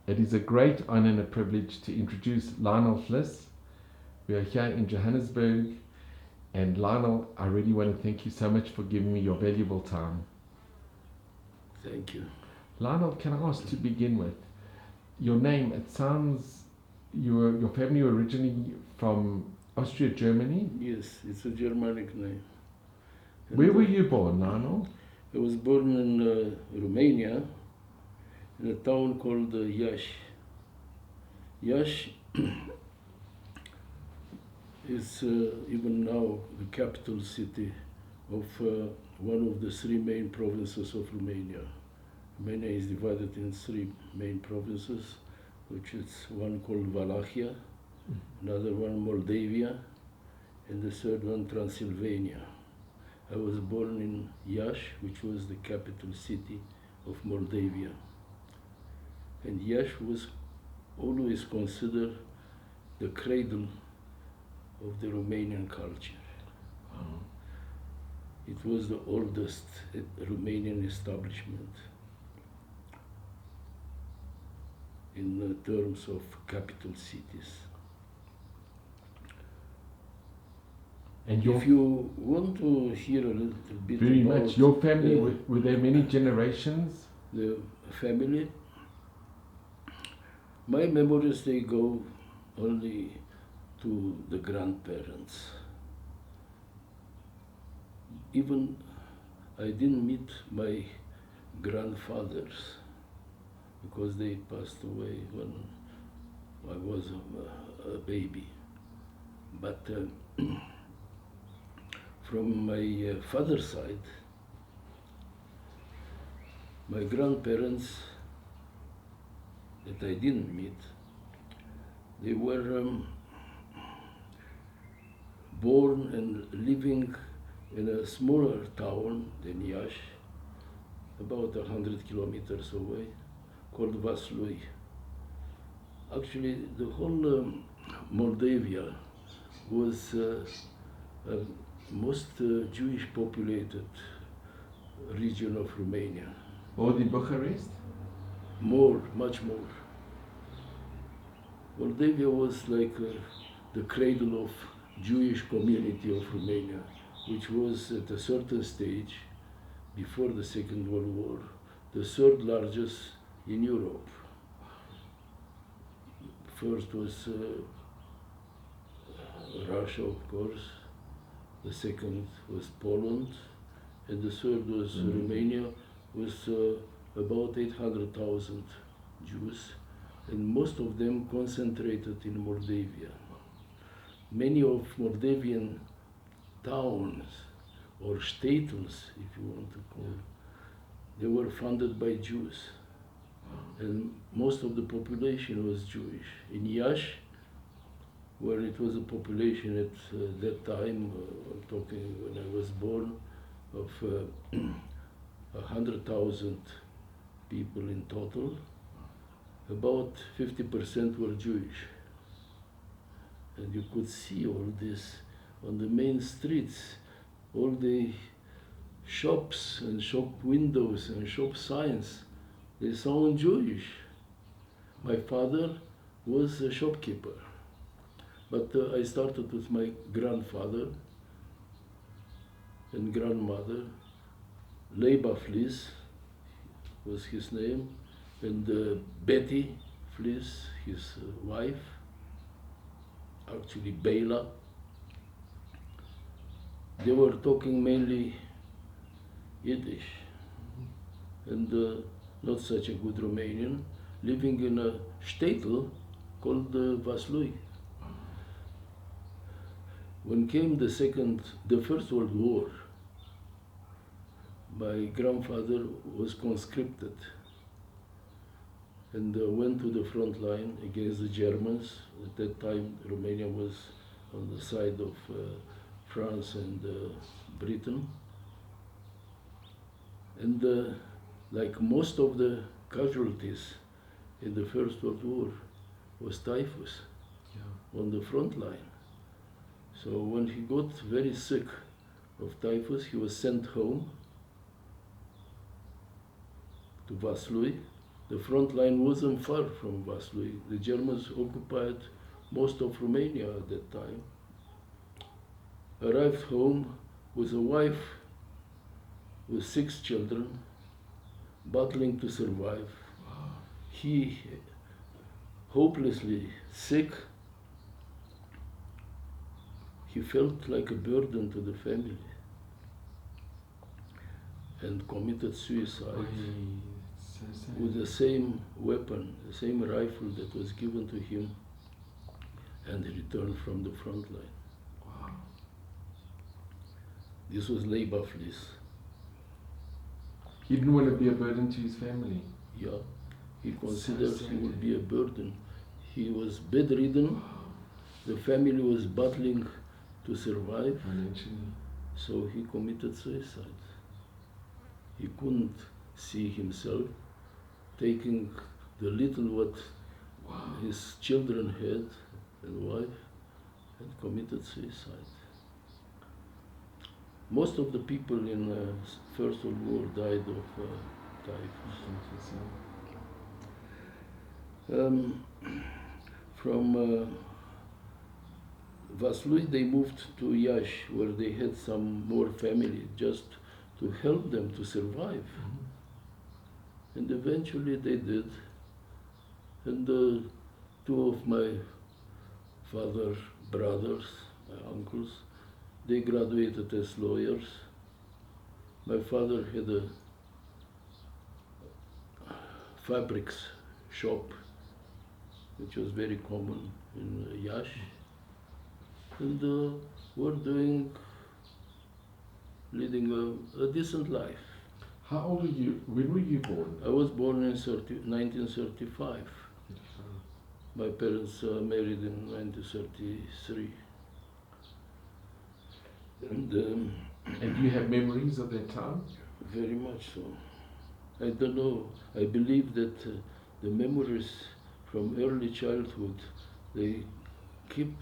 It is a great honor and a privilege to introduce Lyonell Fliss. We are here in Johannesburg, and Lyonell, I really want to thank you so much for giving me your valuable time. Thank you. Lyonell, can I ask to begin with, your name, it sounds, your family were originally from Austria, Germany? Yes, it's a Germanic name. And Where were you born, Lyonell? I was born in Romania, in a town called Yash. Yash is even now the capital city of one of the three main provinces of Romania. Romania is divided in three main provinces, which is one called Wallachia, another one Moldavia, and the third one Transylvania. I was born in Yash, which was the capital city of Moldavia. And Yash was always considered the cradle of the Romanian culture. It was the oldest Romanian establishment in terms of capital cities. And If you want to hear a little bit very about much. Your family, were there many generations? the family, my memories, they go only to the grandparents. Even I didn't meet my grandfathers because they passed away when I was a baby. But from my father's side, my grandparents that I didn't meet, they were born and living in a smaller town than Yash, about 100 kilometers away, called Vaslui. Actually, the whole Moldavia was most Jewish populated region of Romania. More than Bucharest? More, much more. Moldavia was like the cradle of Jewish community of Romania, which was at a certain stage, before the Second World War, the third largest in Europe. First was Russia, of course. The second was Poland, and the third was Romania, with about 800,000 Jews, and most of them concentrated in Moldavia. Many of Moldavian towns, or shtetls, if you want to call it, they were founded by Jews, and most of the population was Jewish. In Yash, where it was a population at that time, I'm talking when I was born, of 100,000 people in total, about 50% were Jewish. And you could see all this on the main streets, all the shops and shop windows and shop signs, they sound Jewish. My father was a shopkeeper, but I started with my grandfather and grandmother. Lyonell Fliss was his name, and Betty Fliss, his wife, actually Bela. They were talking mainly Yiddish, and not such a good Romanian, living in a shtetl called Vaslui. When came the First World War, my grandfather was conscripted and went to the front line against the Germans. At that time, Romania was on the side of France and Britain. And like most of the casualties in the First World War was typhus on the front line. So when he got very sick of typhus, he was sent home to Vaslui, The front line wasn't far from Vaslui. The Germans occupied most of Romania at that time. Arrived home with a wife with 6 children, battling to survive. He, hopelessly sick, he felt like a burden to the family and committed suicide with the same weapon, the same rifle that was given to him, and he returned from the front line. Wow. This was Lyonell Fliss. He didn't want to be a burden to his family. Yeah, he considered he would be a burden. He was bedridden. The family was battling to survive, Financially. so he committed suicide. He couldn't see himself taking the little what his children had and wife, and committed suicide. Most of the people in First World War died of typhus. From Vaslui they moved to Yash, where they had some more family, just to help them to survive. And eventually they did. And 2 of my father's brothers, my uncles, they graduated as lawyers. My father had a fabrics shop, which was very common in Yash. And were leading a decent life. How old were you? When were you born? I was born in 1935. My parents married in 1933. And do you have memories of that time? very much so. I don't know. I believe that the memories from early childhood, they keep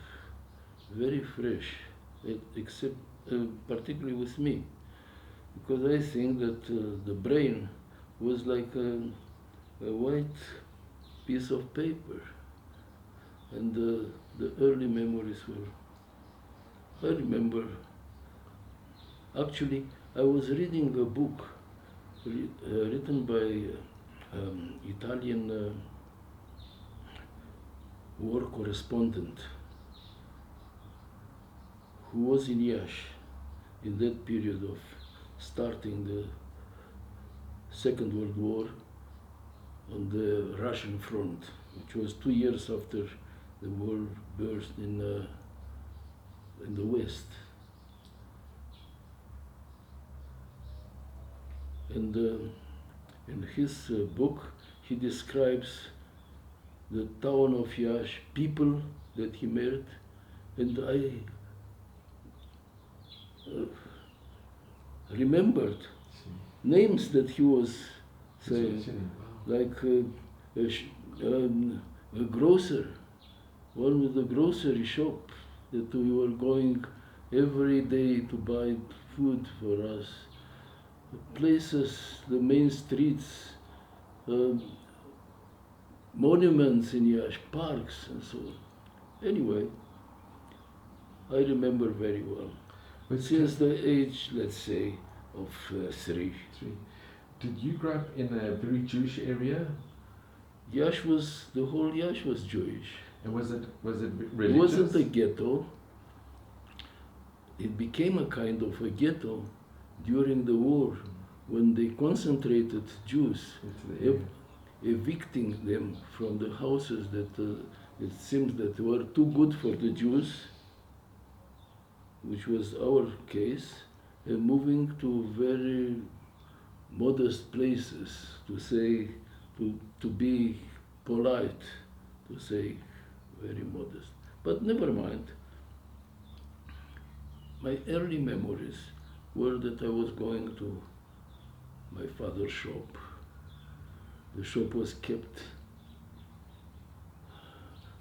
very fresh, except particularly with me, because I think that the brain was like a white piece of paper, and the early memories were. I remember. Actually, I was reading a book written by Italian war correspondent who was in Yash in that period of starting the Second World War on the Russian front, which was 2 years after the war burst in the West. And in his book, he describes the town of Yash, people that he met, and I remembered names that he was saying, like a grocer, one with a grocery shop that we were going every day to buy food for us. Places, the main streets, monuments in Yash, parks and so on. Anyway, I remember very well. But since the age, let's say, of 3. Did you grow up in a very Jewish area? Yash was, the whole Yash was Jewish. And was it religious? It wasn't a ghetto. It became a kind of a ghetto during the war, when they concentrated Jews, evicting them from the houses that it seems that were too good for the Jews, which was our case, and moving to very modest places, to say, to be polite, to say very modest. But never mind. My early memories were that I was going to my father's shop. The shop was kept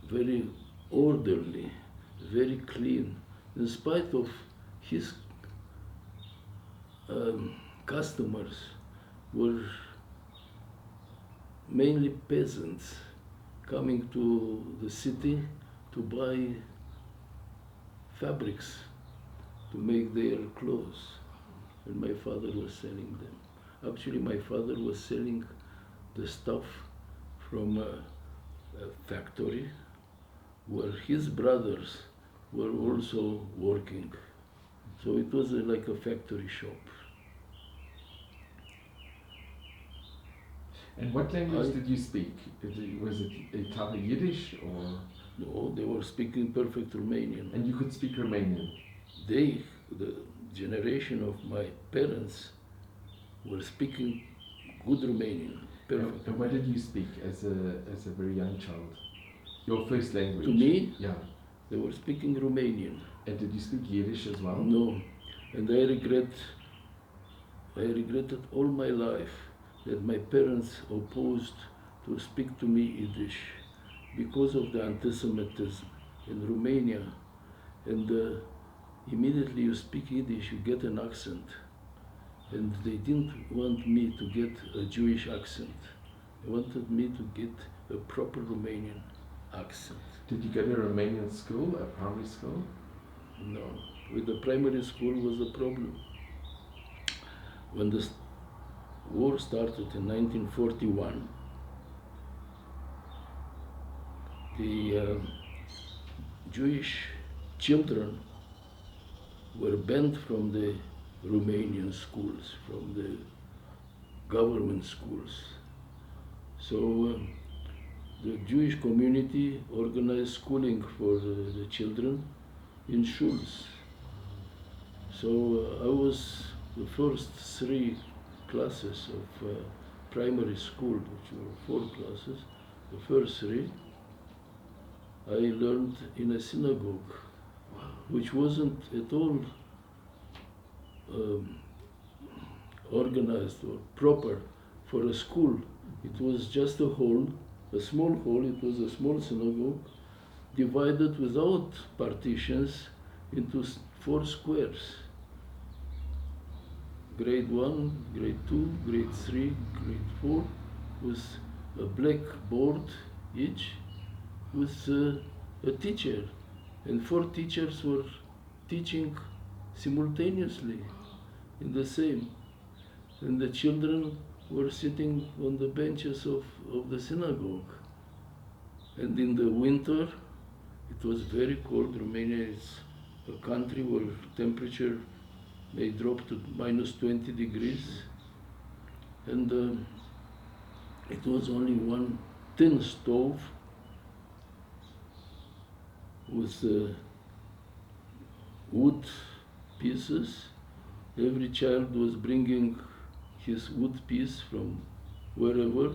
very orderly, very clean, in spite of his customers were mainly peasants coming to the city to buy fabrics to make their clothes. And my father was selling them. Actually, my father was selling the stuff from a factory where his brothers were also working. So it was like a factory shop. And what language did you speak? Was it a type of Yiddish or? No, they were speaking perfect Romanian. And you could speak Romanian? They, the generation of my parents, were speaking good Romanian. Perfect. And what did you speak as a very young child? Your first language? To me? Yeah. They were speaking Romanian. And did you speak Yiddish as well? No. And I regretted all my life that my parents opposed to speak to me Yiddish because of the anti-Semitism in Romania. And immediately you speak Yiddish, you get an accent. And they didn't want me to get a Jewish accent. They wanted me to get a proper Romanian accent. Did you go to a Romanian school, a primary school? No. With the primary school was a problem. When the war started in 1941, the Jewish children were banned from the Romanian schools, from the government schools. So the Jewish community organized schooling for the children in shuls. So I was the first 3 classes of primary school, which were 4 classes. The first 3 I learned in a synagogue, which wasn't at all organized or proper for a school. It was just a hall, a small hall. It was a small synagogue, divided without partitions into 4 squares. Grade 1, grade 2, grade 3, grade 4, with a black board each, with a teacher. And 4 teachers were teaching simultaneously in the same. And the children were sitting on the benches of the synagogue. And in the winter, it was very cold. Romania is a country where temperature may drop to minus 20 degrees. And it was only one tin stove with wood pieces. Every child was bringing his wood piece from wherever.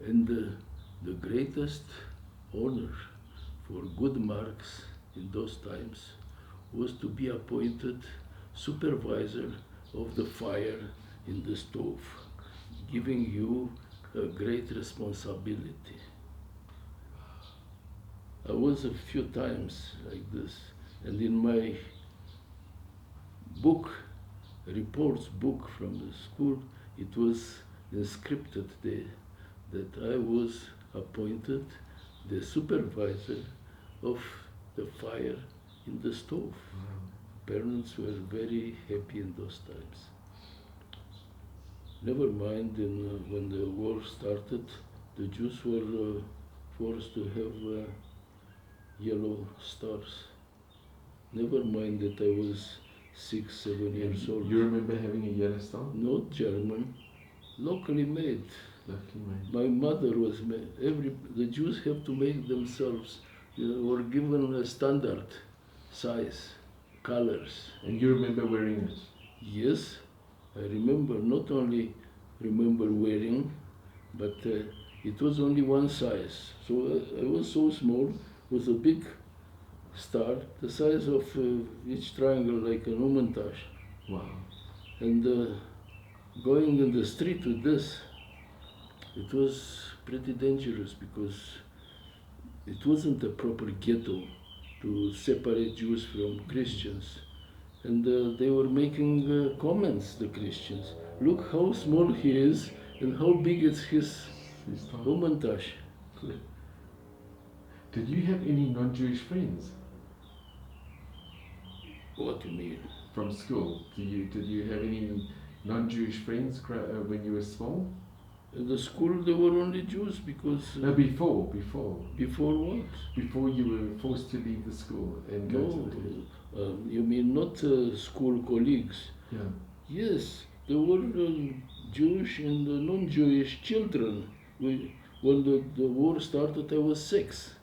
And the greatest honor for good marks in those times was to be appointed supervisor of the fire in the stove, giving you a great responsibility. I was a few times like this, and in my book, reports book from the school, it was inscripted there that I was appointed the supervisor of the fire in the stove. Parents were very happy in those times. Never mind, when the war started, the Jews were forced to have yellow stars. Never mind that I was 6, 7 years old. You remember having a yellow star? Not German, locally made. Locally made. My mother was made. The Jews have to make themselves. Were given a standard size, colors. And you remember wearing it? Yes, I remember. Not only remember wearing, but it was only one size. So I was so small, with a big star, the size of each triangle, like an Hermitage. Wow. And going in the street with this, it was pretty dangerous because it wasn't a proper ghetto to separate Jews from Christians. And they were making comments, the Christians. Look how small he is, And how big is his His time. Humantash? Did you have any non-Jewish friends What do you mean? from school? Did you have any non-Jewish friends when you were small? In the school there were only Jews because No, before before what? before you were forced to leave the school and go No, to the you mean not school colleagues? yeah. Yes, there were Jewish and non-Jewish children. When the war started, I was 6.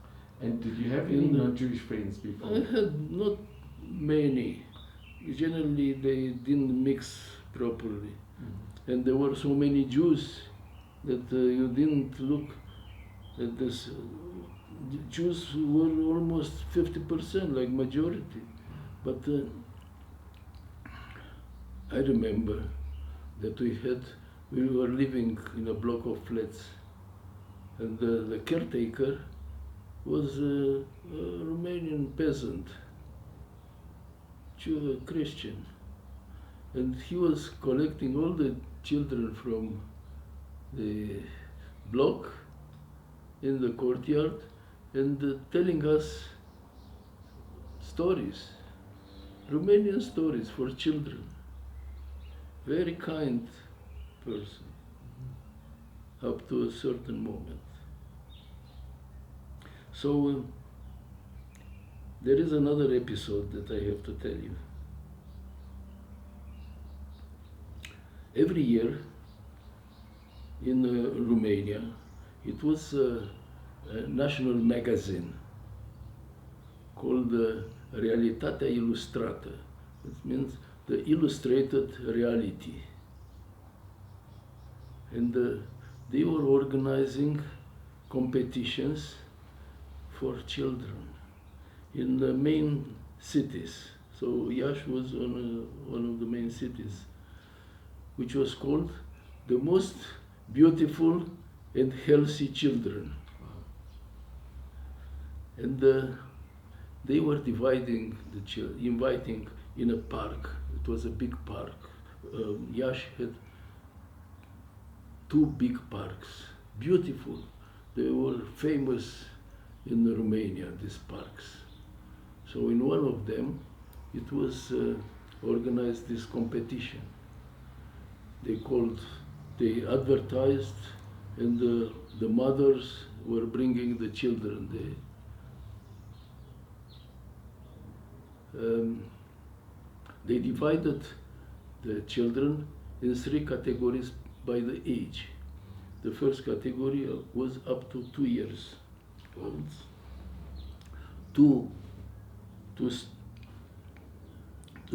And did you have any In the- non-Jewish friends before? I had not many. Generally, they didn't mix properly. And there were so many Jews that you didn't look at this. Jews were almost 50%, like majority. But I remember that we were living in a block of flats, and the caretaker was a Romanian peasant, Jew, Christian, and he was collecting all the children from the block in the courtyard and telling us stories, Romanian stories for children. Very kind person, up to a certain moment. So there is another episode that I have to tell you. Every year in Romania, it was a national magazine called Realitatea Ilustrată. It means the illustrated reality. And they were organizing competitions for children in the main cities. So Yash was one of the main cities, which was called the most beautiful and healthy children. And they were dividing the children, inviting in a park. It was a big park. Yash had 2 big parks, beautiful. They were famous in Romania, these parks. So in one of them, it was organized this competition. They advertised, and the mothers were bringing the children there. They divided the children in 3 categories by the age. The first category was up to 2 years old, 2 to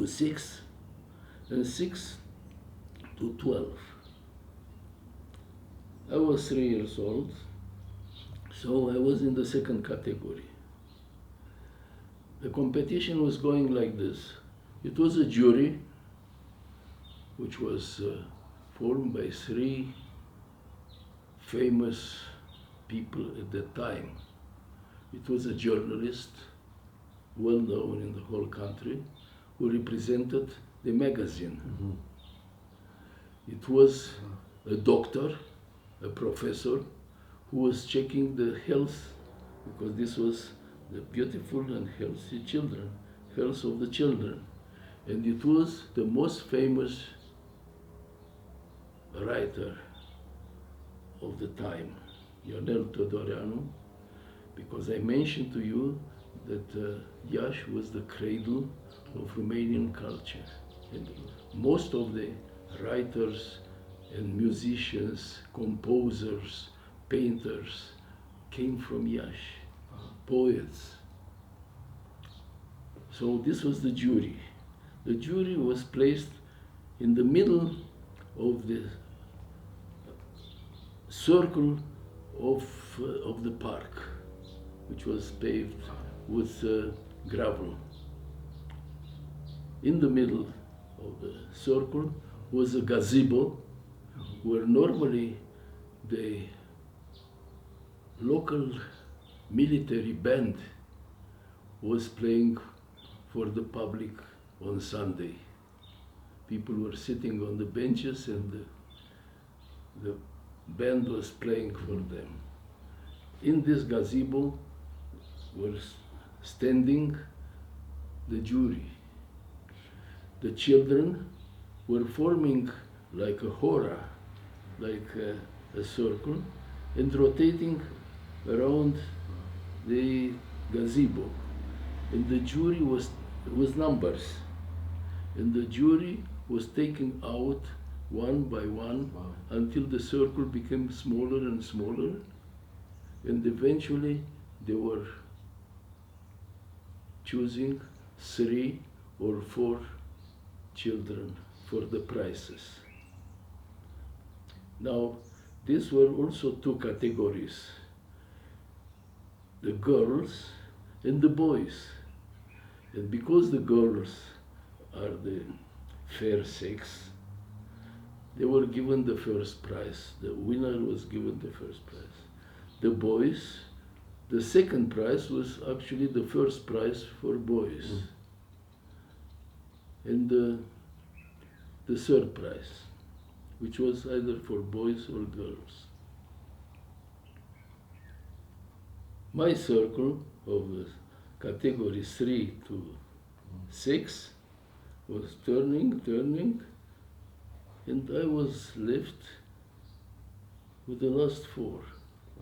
6, and 6 to 12. I was 3 years old, so I was in the second category. The competition was going like this. It was a jury, which was formed by 3 famous people at that time. It was a journalist, well known in the whole country, who represented the magazine. It was a doctor, a professor, who was checking the health, because this was the beautiful and healthy children, health of the children. And it was the most famous writer of the time, Lyonell Fliss, because I mentioned to you that Yash was the cradle of Romanian culture. And most of the writers and musicians, composers, painters came from Yash, poets. So this was the jury. The jury was placed in the middle of the circle of the park, which was paved with gravel. In the middle of the circle was a gazebo, where normally the local military band was playing for the public on Sunday. People were sitting on the benches, and the band was playing for them. In this gazebo were standing the jury. The children were forming like a hora, like a circle, and rotating around the gazebo. And the jury was numbers. And the jury was taken out one by one until the circle became smaller and smaller. And eventually they were choosing 3 or 4 children for the prizes. Now, these were also 2 categories, the girls and the boys. And because the girls are the fair sex, they were given the first prize. The winner was given the first prize. The boys, the second prize was actually the first prize for boys. And the third prize, which was either for boys or girls. My circle of category 3 to 6 was turning, and I was left with the last 4.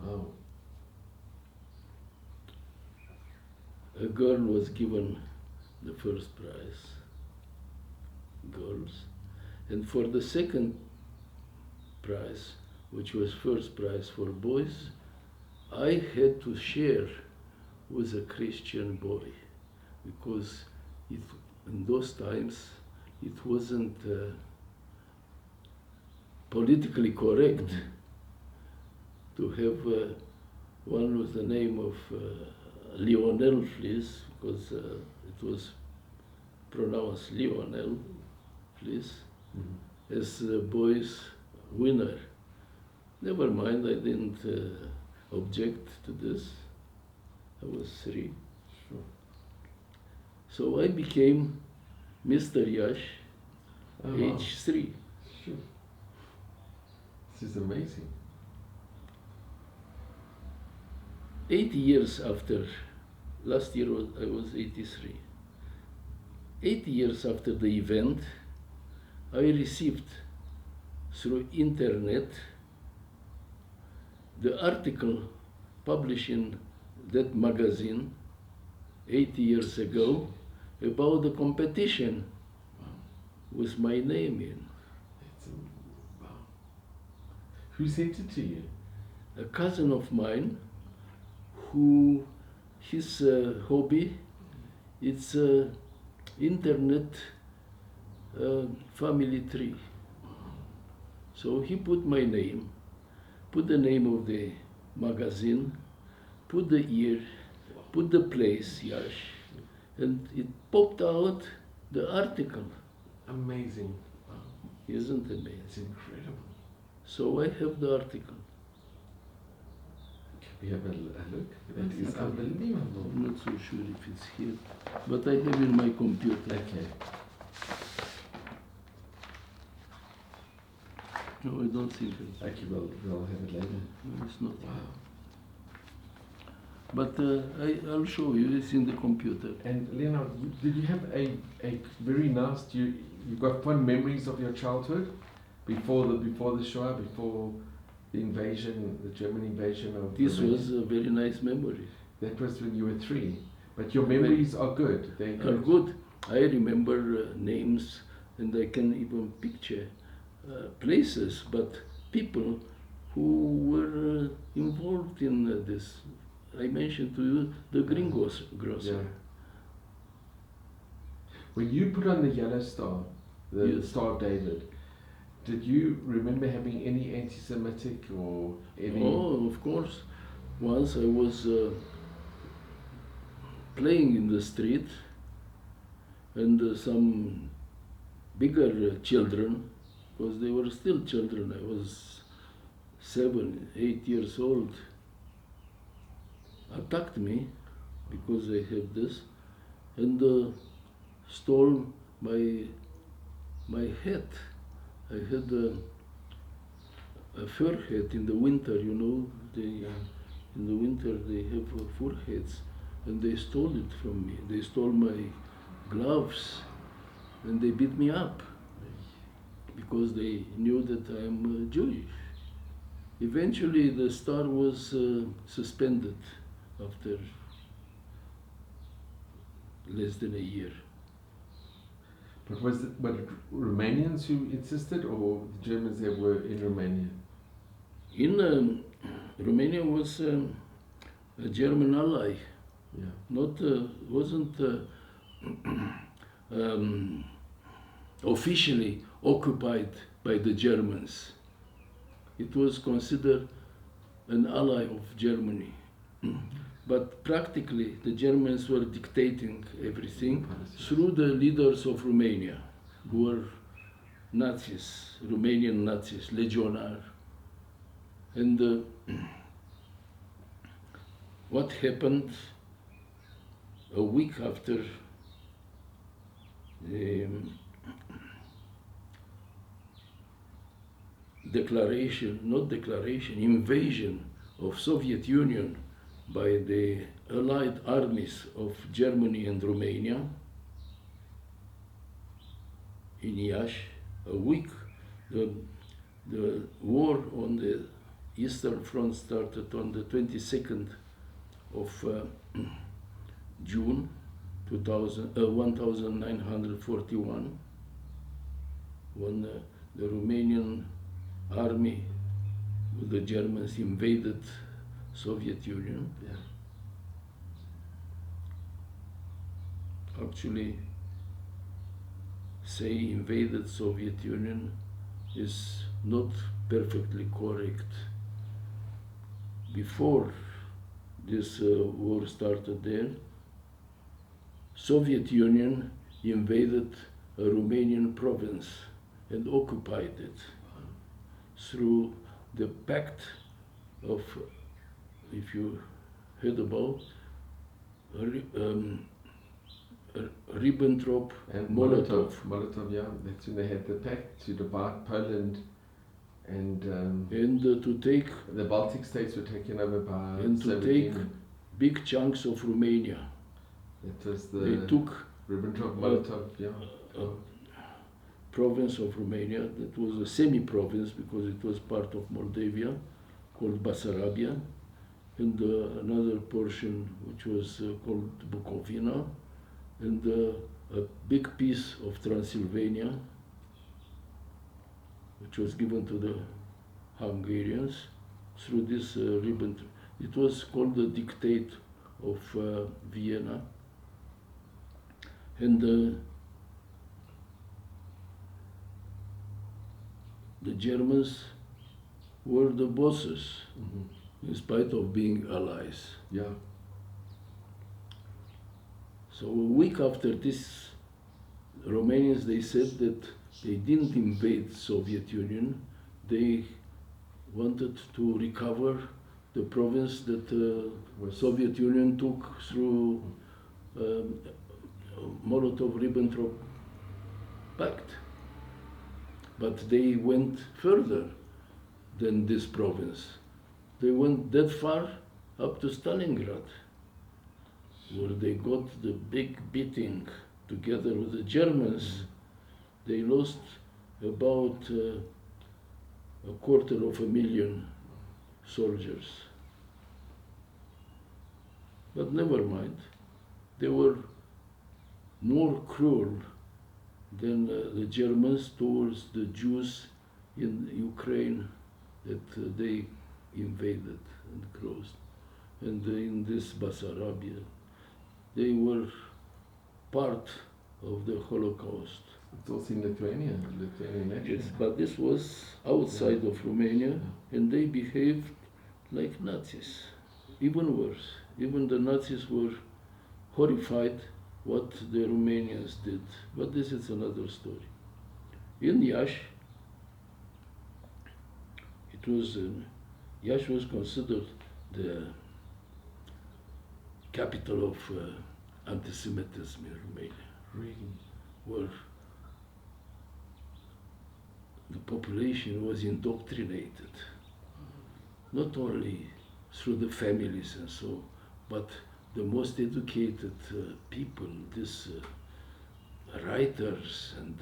Wow. A girl was given the first prize, girls, and for the second prize, which was first prize for boys, I had to share with a Christian boy, because in those times it wasn't politically correct to have one with the name of Lyonell Fliss, because it was pronounced Lyonell Fliss, as the boy's winner. Never mind, I didn't object to this. I was 3. Sure. So I became Mr. Yash, Wow. age 3. Sure. This is amazing. 80 years after, last year I was 83. 80 years after the event, I received through internet the article published in that magazine 80 years ago about the competition with my name in. Wow. Who sent it to you? A cousin of mine, who his hobby, it's internet family tree. So he put my name, put the name of the magazine, put the year, put the place, Yash, and it popped out the article. Amazing. Wow. Isn't amazing? It's incredible. So I have the article. We have a look. That is unbelievable. I'm not so sure if it's here, but I have in my computer. Okay. No, I don't think it's. Okay, we'll have it later. No, it's not. Wow. But I'll show you. It's in the computer. And Lyonell, did you have a very nice? You got fond memories of your childhood before the Shoah, before the invasion, the German invasion of. This Romania? was a very nice memory. That was when you were 3. But your memories are good. They're good. Are good. I remember names, and I can even picture places, but people who were involved in this. I mentioned to you the gringos grocer. Yeah. When you put on the yellow star, the Yes. Star of David, did you remember having any anti-Semitic or any? Oh, of course. Once I was playing in the street, and some bigger children, because they were still children, I was 7, 8 years old, attacked me because I have this, and stole my hat. I had a fur hat in the winter, you know. In the winter they have fur hats, and they stole it from me. They stole my gloves, and they beat me up because they knew that I am Jewish. Eventually the star was suspended after less than a year. But was it Romanians who insisted, or the Germans that were in Romania? In Romania was a German ally. Yeah. Wasn't officially occupied by the Germans. It was considered an ally of Germany. But practically the Germans were dictating everything through the leaders of Romania, who were Nazis, Romanian Nazis, legionnaires. And what happened a week after the invasion of Soviet Union by the allied armies of Germany and Romania in Yash, a week. The war on the Eastern Front started on the 22nd of June 1941, when the Romanian army with the Germans invaded Soviet Union. Yeah. Actually, say invaded Soviet Union is not perfectly correct. Before this war started there, Soviet Union invaded a Romanian province and occupied it through the pact of, if you heard about, Ribbentrop And Molotov. Molotov, yeah. That's when they had the pact to divide Poland, and To take the Baltic states were taken over by and to Soviet take Union. big chunks of Romania. That was the They took Ribbentrop Molotov, yeah. province of Romania that was a semi-province because it was part of Moldavia, called Basarabia, and another portion which was called Bukovina, and a big piece of Transylvania, which was given to the Hungarians through this Ribbentrop. It was called the Dictate of Vienna, and the Germans were the bosses, in spite of being allies. Yeah. So a week after this, Romanians, they said that they didn't invade Soviet Union. They wanted to recover the province that Soviet Union took through Molotov-Ribbentrop Pact. But they went further than this province. They went that far up to Stalingrad, where they got the big beating together with the Germans. They lost about 250,000 soldiers. But never mind, they were more cruel than the Germans towards the Jews in Ukraine that they invaded and closed. And in this Basarabia, they were part of the Holocaust. It's also in Lithuania, actually. Yes, but this was outside of Romania, and they behaved like Nazis, even worse. Even the Nazis were horrified what the Romanians did. But this is another story. In Yash, Yash was considered the capital of anti-Semitism in Romania. Really? Where the population was indoctrinated, not only through the families and so, but the most educated people, these writers and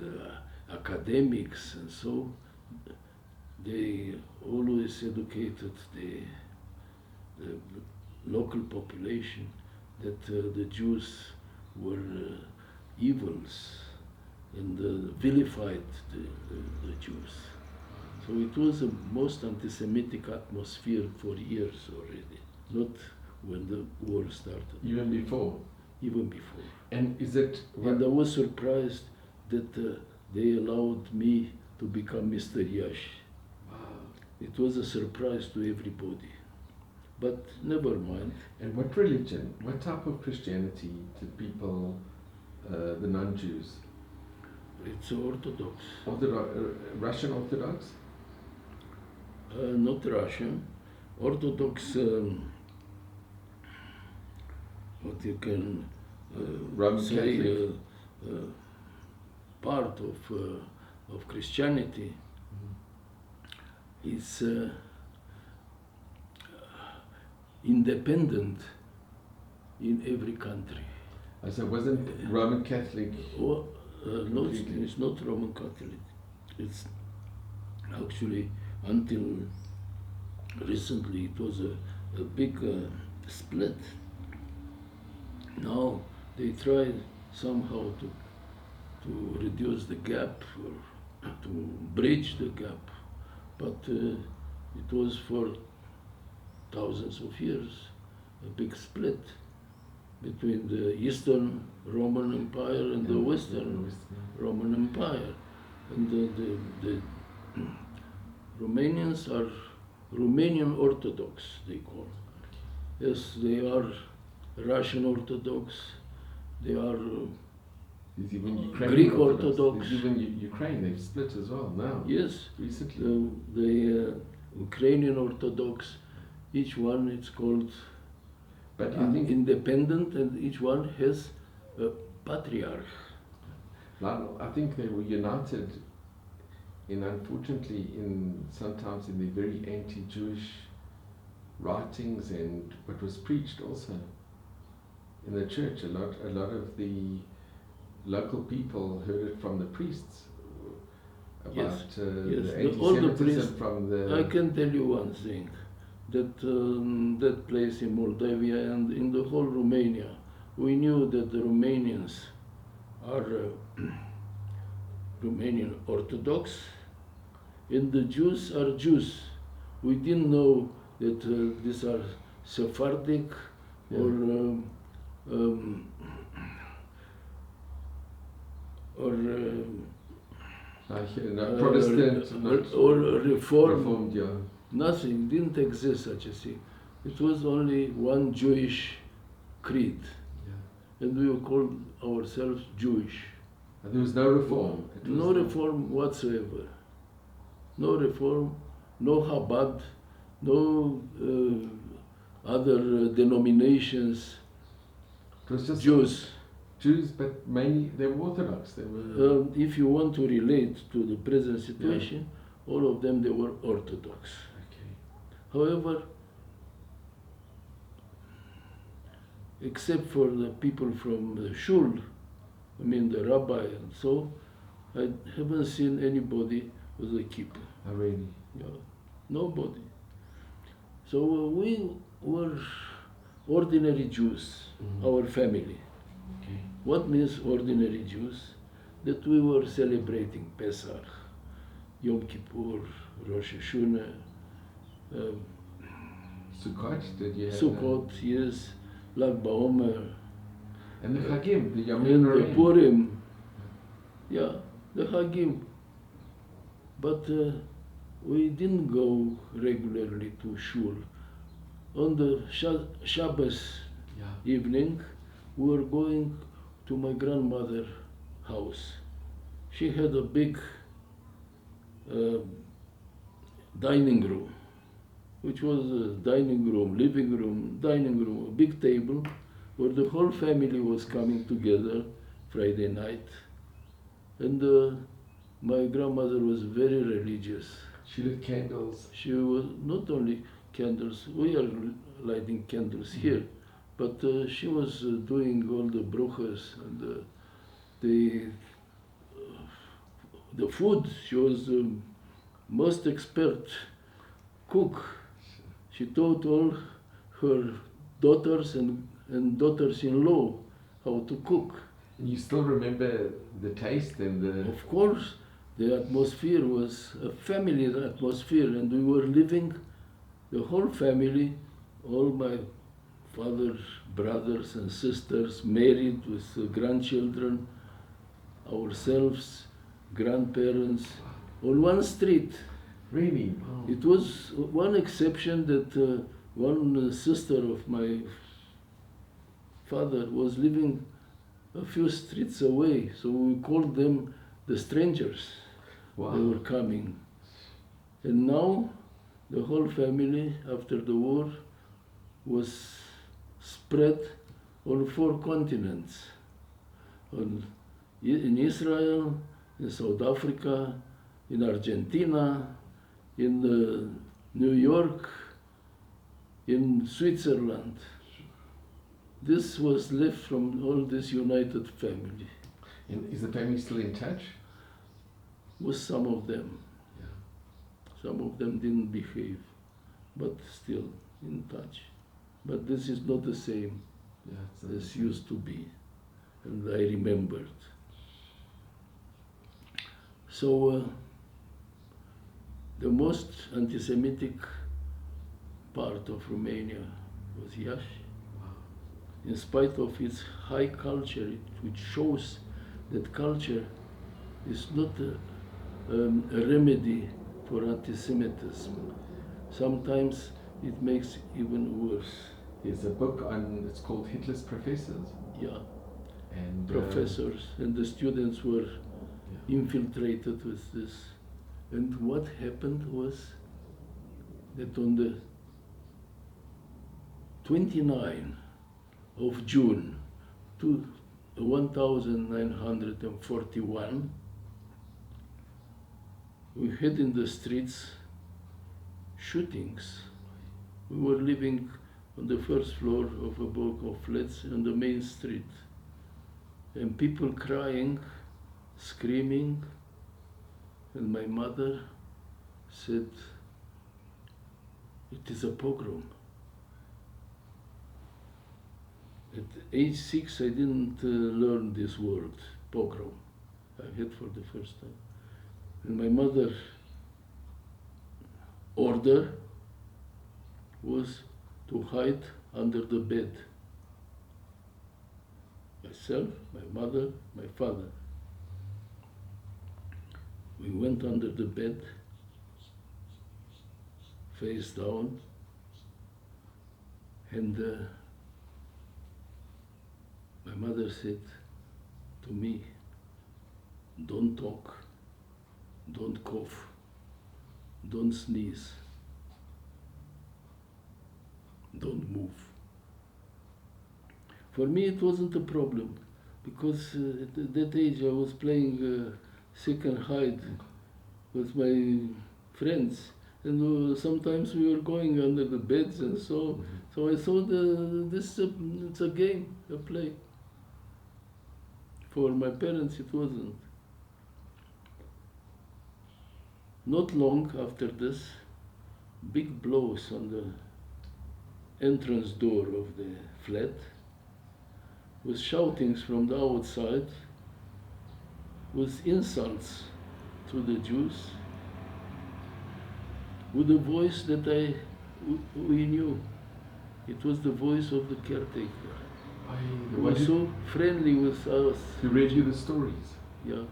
academics and so, they always educated the local population that the Jews were evils and vilified the Jews. So it was the most anti-Semitic atmosphere for years already, not when the war started. Even before? Even before. And is it... And I was surprised that they allowed me to become Mr. Yash. Wow. It was a surprise to everybody. But never mind. And what religion, what type of Christianity did people, the non-Jews? It's Orthodox. Russian Orthodox? Not Russian. Orthodox, what you can Roman say, Catholic? Part of Christianity is independent in every country. So it wasn't Roman Catholic? No, it's not Roman Catholic. It's actually, until recently, it was a big split. Now they try somehow to reduce the gap or to bridge the gap, but it was for thousands of years a big split between the Eastern Roman Empire and the Western Roman Empire. And the Romanians are Romanian Orthodox, they call. Yes, they are Russian Orthodox, they are There's even Ukrainian Greek Orthodox. There's even Ukraine, they've split as well now. Yes, Recently. the Ukrainian Orthodox, each one is called But I think independent, and each one has a patriarch. I think they were united unfortunately sometimes in the very anti-Jewish writings and what was preached also in the church. A lot of the local people heard it from the priests about Yes. the All the anti-Semitism priests. from the... I can tell you one thing, that that place in Moldavia and in the whole Romania, we knew that the Romanians are Romanian Orthodox, and the Jews are Jews. We didn't know that these are Sephardic or Protestant, or Reformed. yeah. Nothing, didn't exist such a thing. It was only one Jewish creed, and we called ourselves Jewish. And there was no reform. No reform whatsoever. No reform, no Chabad, no other denominations. It was just Jews. But mainly they were Orthodox. They were. If you want to relate to the present situation, all of them, they were Orthodox. Okay. However, except for the people from the shul, I mean the rabbi and so, I haven't seen anybody with a kippah. Oh, really? Yeah, nobody. So we were ordinary Jews, our family. Okay. What means ordinary Jews? That we were celebrating Pesach, Yom Kippur, Rosh Hashanah, Sukkot, did you have Sukkot, yes, Lag BaOmer, and the Chagim, the Yom and the Kippur. Purim, yeah, the Hagim. But we didn't go regularly to shul. On the Shabbos evening, we were going to my grandmother's house. She had a big dining room, which was a dining room, living room, dining room, a big table, where the whole family was coming together Friday night. And My grandmother was very religious. She lit candles. She was not only candles, we are lighting candles here, but she was doing all the bruchas and the food. She was the most expert cook. She taught all her daughters and daughters-in-law how to cook. And you still remember the taste and the... Of course, the atmosphere was a family atmosphere, and we were living, the whole family, all my father's brothers and sisters, married with grandchildren, ourselves, grandparents, on one street. Really? Wow. It was one exception that one sister of my father was living a few streets away, so we called them the strangers. Wow. They were coming. And now the whole family, after the war, was spread on 4 continents. In Israel, in South Africa, in Argentina, in New York, in Switzerland. This was left from all this united family. And is the family still in touch? With some of them. Yeah. Some of them didn't behave, but still in touch. But this is not the same as used to be, and I remembered. So the most anti-Semitic part of Romania was Yash. In spite of its high culture, which shows that culture is not a remedy for anti-Semitism. Sometimes it makes even worse. There's a book on, it's called Hitler's Professors. Yeah. And professors and the students were infiltrated with this. And what happened was that on the 29th of June 1941, we had in the streets shootings. We were living on the first floor of a block of flats on the main street, and people crying, screaming, and my mother said, "It is a pogrom." At age 6, I didn't learn this word, pogrom. I heard for the first time. And my mother's order was to hide under the bed. Myself, my mother, my father. We went under the bed, face down, and my mother said to me, "Don't talk, don't cough, don't sneeze, don't move." For me it wasn't a problem, because at that age I was playing seek and hide with my friends, and sometimes we were going under the beds and so. So I thought this it's a game, a play. For my parents it wasn't. Not long after this, big blows on the entrance door of the flat, with shoutings from the outside, with insults to the Jews, with a voice that we knew. It was the voice of the caretaker. He was so friendly with us. He read you the stories. Yeah.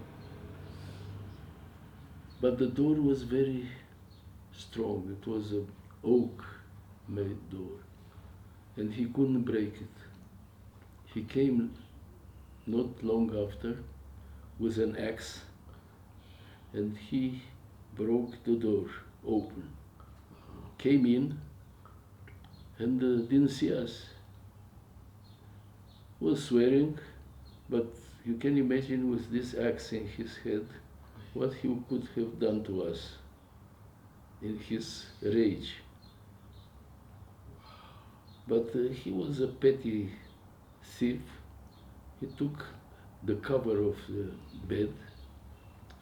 But the door was very strong. It was an oak-made door, and he couldn't break it. He came not long after with an axe, and he broke the door open, came in, and didn't see us. Was swearing, but you can imagine with this axe in his head, what he could have done to us in his rage. But he was a petty thief. He took the cover of the bed,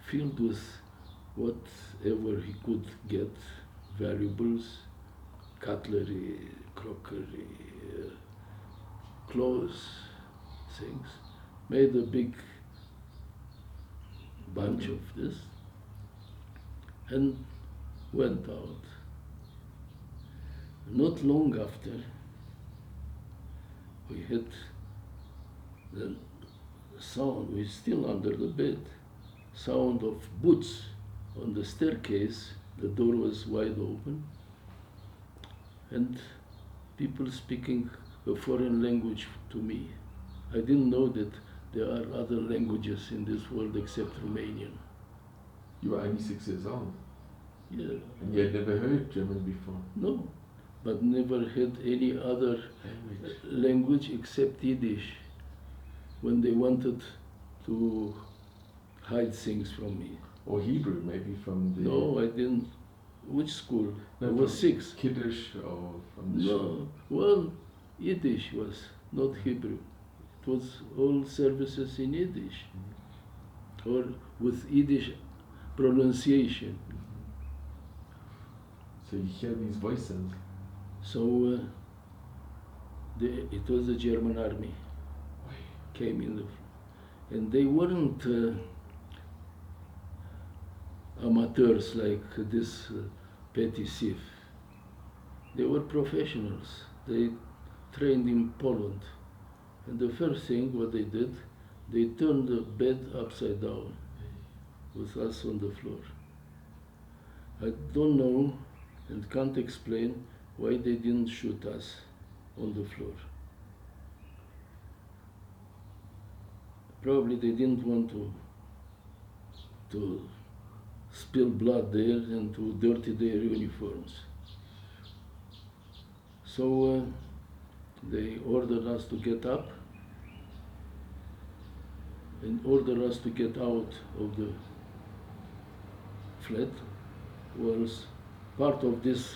filled with whatever he could get, valuables, cutlery, crockery, clothes, things, made a big bunch of this and went out. Not long after, we had the sound, we're still under the bed, sound of boots on the staircase. The door was wide open and people speaking a foreign language to me. I didn't know that there are other languages in this world except Romanian. You were only 6 years old? Yeah. And you had never heard German before? No, but never had any other language except Yiddish when they wanted to hide things from me. Or Hebrew, maybe from the... No, I didn't. Which school? No, I was from 6. Kiddush or from the No, well, Yiddish was, not Hebrew. It was all services in Yiddish, or with Yiddish pronunciation. So you hear these voices. So it was the German army came in, and they weren't amateurs like this petty thief. They were professionals. They trained in Poland. And the first thing what they did, they turned the bed upside down with us on the floor. I don't know and can't explain why they didn't shoot us on the floor. Probably they didn't want to spill blood there and to dirty their uniforms. So they ordered us to get up and ordered us to get out of the flat, whilst part of this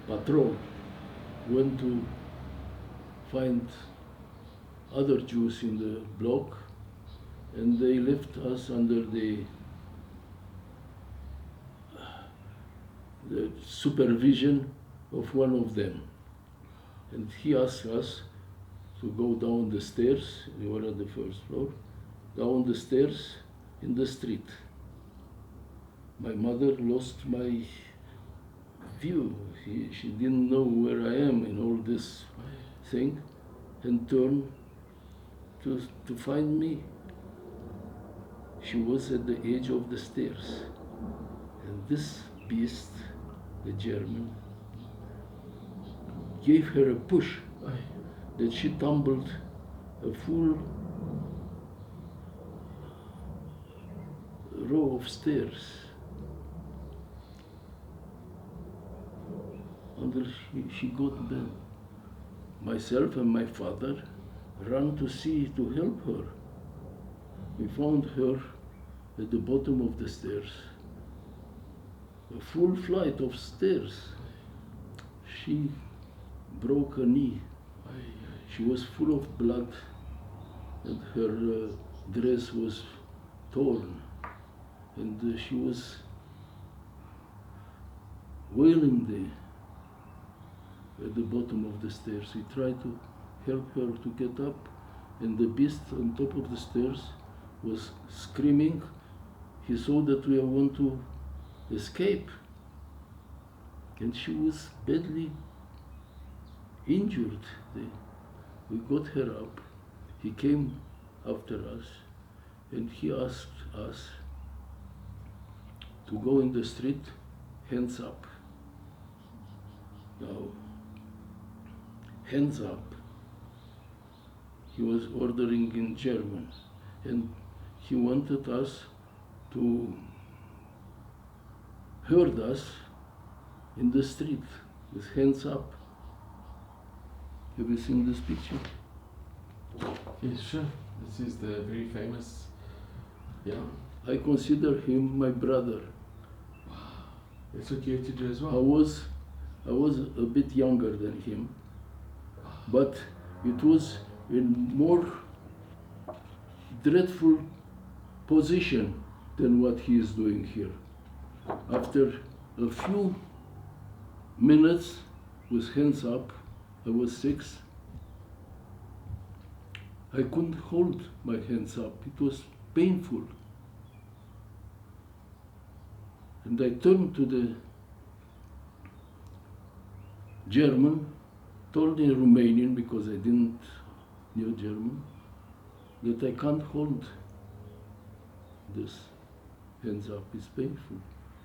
patrol went to find other Jews in the block, and they left us under the supervision of one of them. And he asked us to go down the stairs. We were on the first floor, down the stairs in the street. My mother lost my view. She didn't know where I am in all this thing, and turned to find me. She was at the edge of the stairs, and this beast, the German, gave her a push that she tumbled a full row of stairs until she got there. Myself and my father ran to see, to help her. We found her at the bottom of the stairs, a full flight of stairs. She broke her knee. She was full of blood and her dress was torn, and she was wailing there at the bottom of the stairs. We tried to help her to get up, and the beast on top of the stairs was screaming. He saw that we want to escape, and she was badly injured. We got her up. He came after us, and he asked us to go in the street, hands up. Now, hands up. He was ordering in German, and he wanted us to herd us in the street with hands up. Have you seen this picture? Yes, sure. This is the very famous, yeah. I consider him my brother. That's what you had to do as I well. was a bit younger than him, but it was in more dreadful position than what he is doing here. After a few minutes with hands up, I was 6, I couldn't hold my hands up. It was painful. And I turned to the German, told in Romanian, because I didn't know German, that I can't hold this hands up, it's painful.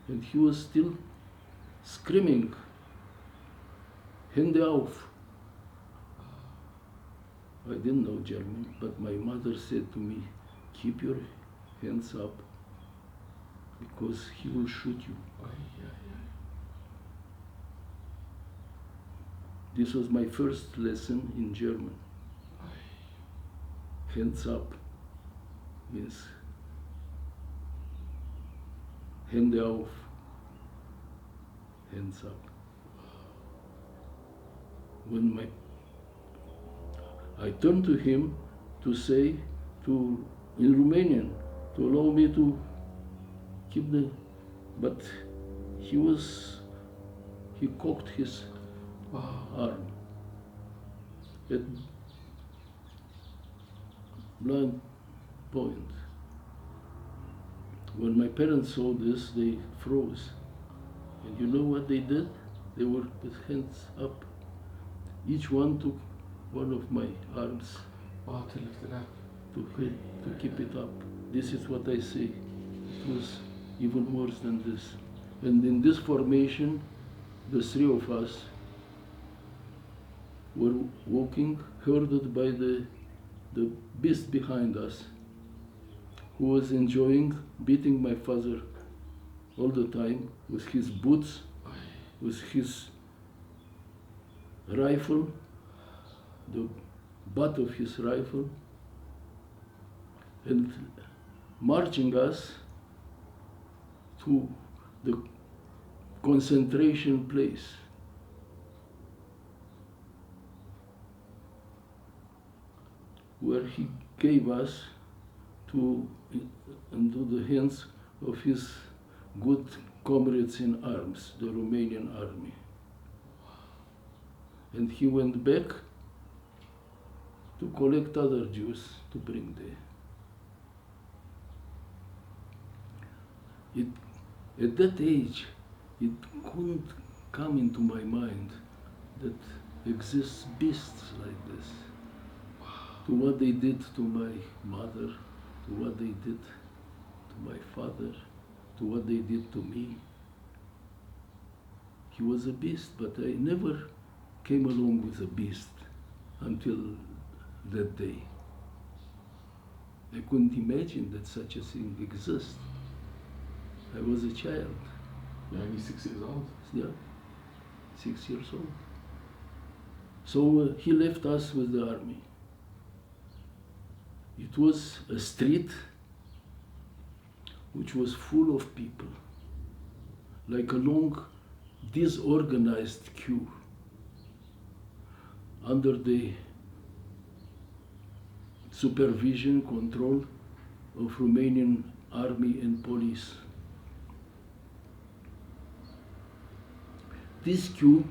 And he was still screaming, Hände auf. I didn't know German, but my mother said to me, keep your hands up, because he will shoot you. This was my first lesson in German. Hands up means Hände auf, hands up. When I turned to him to say in Romanian, to allow me to keep but he cocked his arm at blind point. When my parents saw this, they froze. And you know what they did? They were with hands up. Each one took one of my arms to lift it up. To keep it up. This is what I say. It was even worse than this. And in this formation, the 3 of us were walking, herded by the beast behind us, who was enjoying beating my father all the time with his boots, with his rifle, the butt of his rifle, and marching us to the concentration place. Where he gave us into the hands of his good comrades in arms, the Romanian army. And he went back to collect other Jews to bring there. At that age, it couldn't come into my mind that exists beasts like this. To what they did to my mother, to what they did to my father, to what they did to me. He was a beast, but I never came along with a beast until that day. I couldn't imagine that such a thing exists. I was a child. You're only 6 years old? Yeah, 6 years old. So he left us with the army. It was a street which was full of people, like a long, disorganized queue, under the supervision, control of Romanian army and police. This queue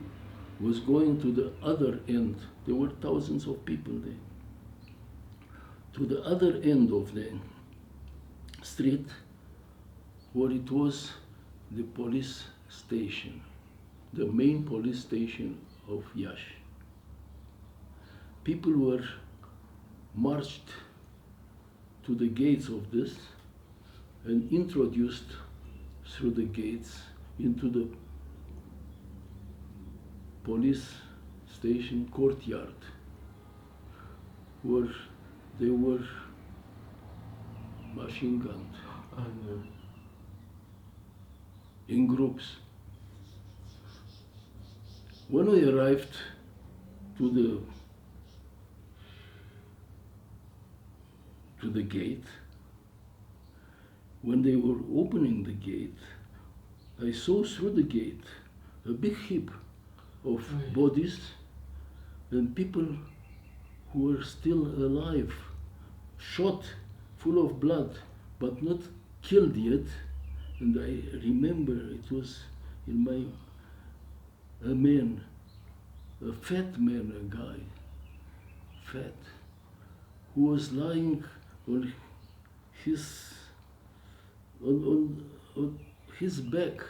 was going to the other end. There were thousands of people there. To the other end of the street, where it was the police station, the main police station of Yash. People were marched to the gates of this and introduced through the gates into the police station courtyard, where they were machine gunned in groups. When we arrived to the gate, when they were opening the gate, I saw through the gate a big heap of bodies and people who were still alive, shot, full of blood, but not killed yet. And I remember it was in a man, a fat man, a guy, fat, who was lying on his on his back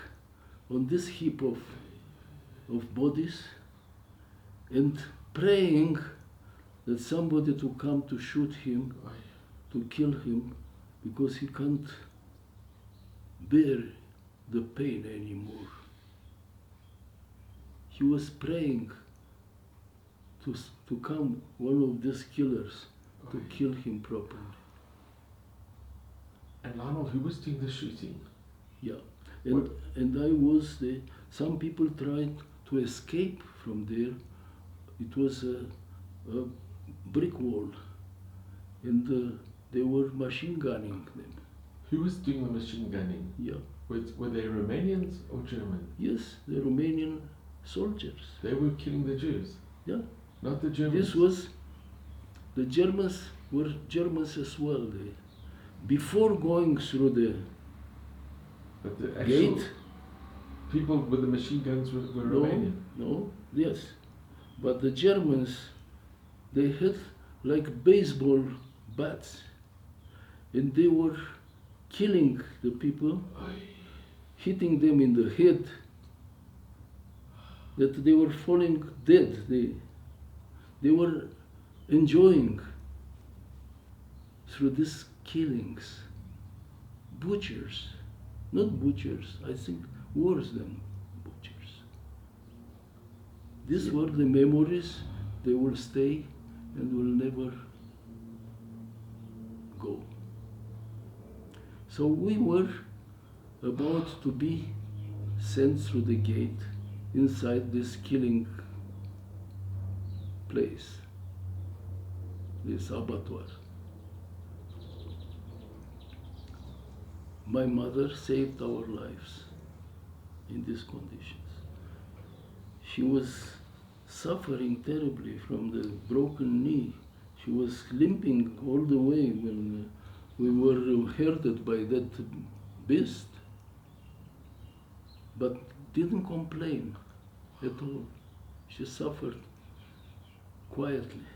on this heap of bodies and praying that somebody to come to shoot him, to kill him, because he can't bear the pain anymore. He was praying to come one of these killers to kill him properly. And Lyonell, who was doing the shooting? Yeah, and I was there. Some people tried to escape from there. It was a brick wall, and they were machine gunning them. Who was doing the machine gunning? Yeah. Were they Romanians or German? Yes, the Romanian soldiers. They were killing the Jews? Yeah. Not the Germans? The Germans were Germans as well. Before going through the actual gate, people with the machine guns were Romanian? No, yes. But the Germans, they had like baseball bats, and they were killing the people, hitting them in the head, that they were falling dead. They were enjoying through these killings. Butchers, not butchers, I think worse than butchers. These were the memories. They will stay and will never go. So we were about to be sent through the gate inside this killing place, this abattoir. My mother saved our lives in these conditions. She was suffering terribly from the broken knee. She was limping all the way when we were herded by that beast, but didn't complain at all. She suffered quietly.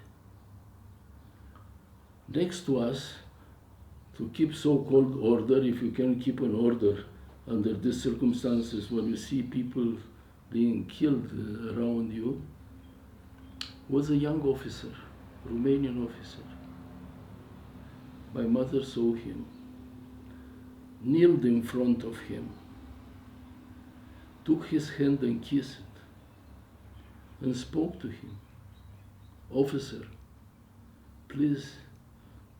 Next to us, to keep so-called order, if you can keep an order under these circumstances when you see people being killed around you, was a young officer, Romanian officer. My mother saw him, kneeled in front of him, took his hand and kissed it, and spoke to him. Officer, please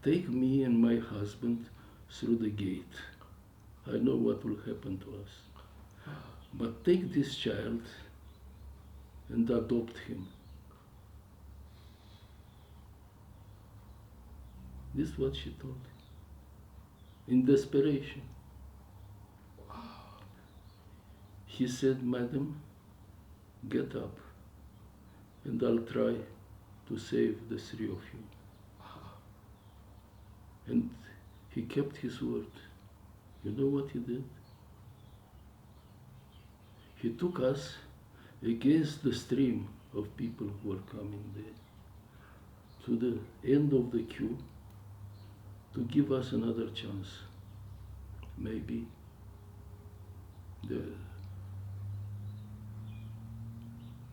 take me and my husband through the gate. I know what will happen to us. But take this child and adopt him. This is what she told him. In desperation. He said, Madam, get up and I'll try to save the three of you. And he kept his word. You know what he did? He took us against the stream of people who were coming there to the end of the queue to give us another chance. Maybe the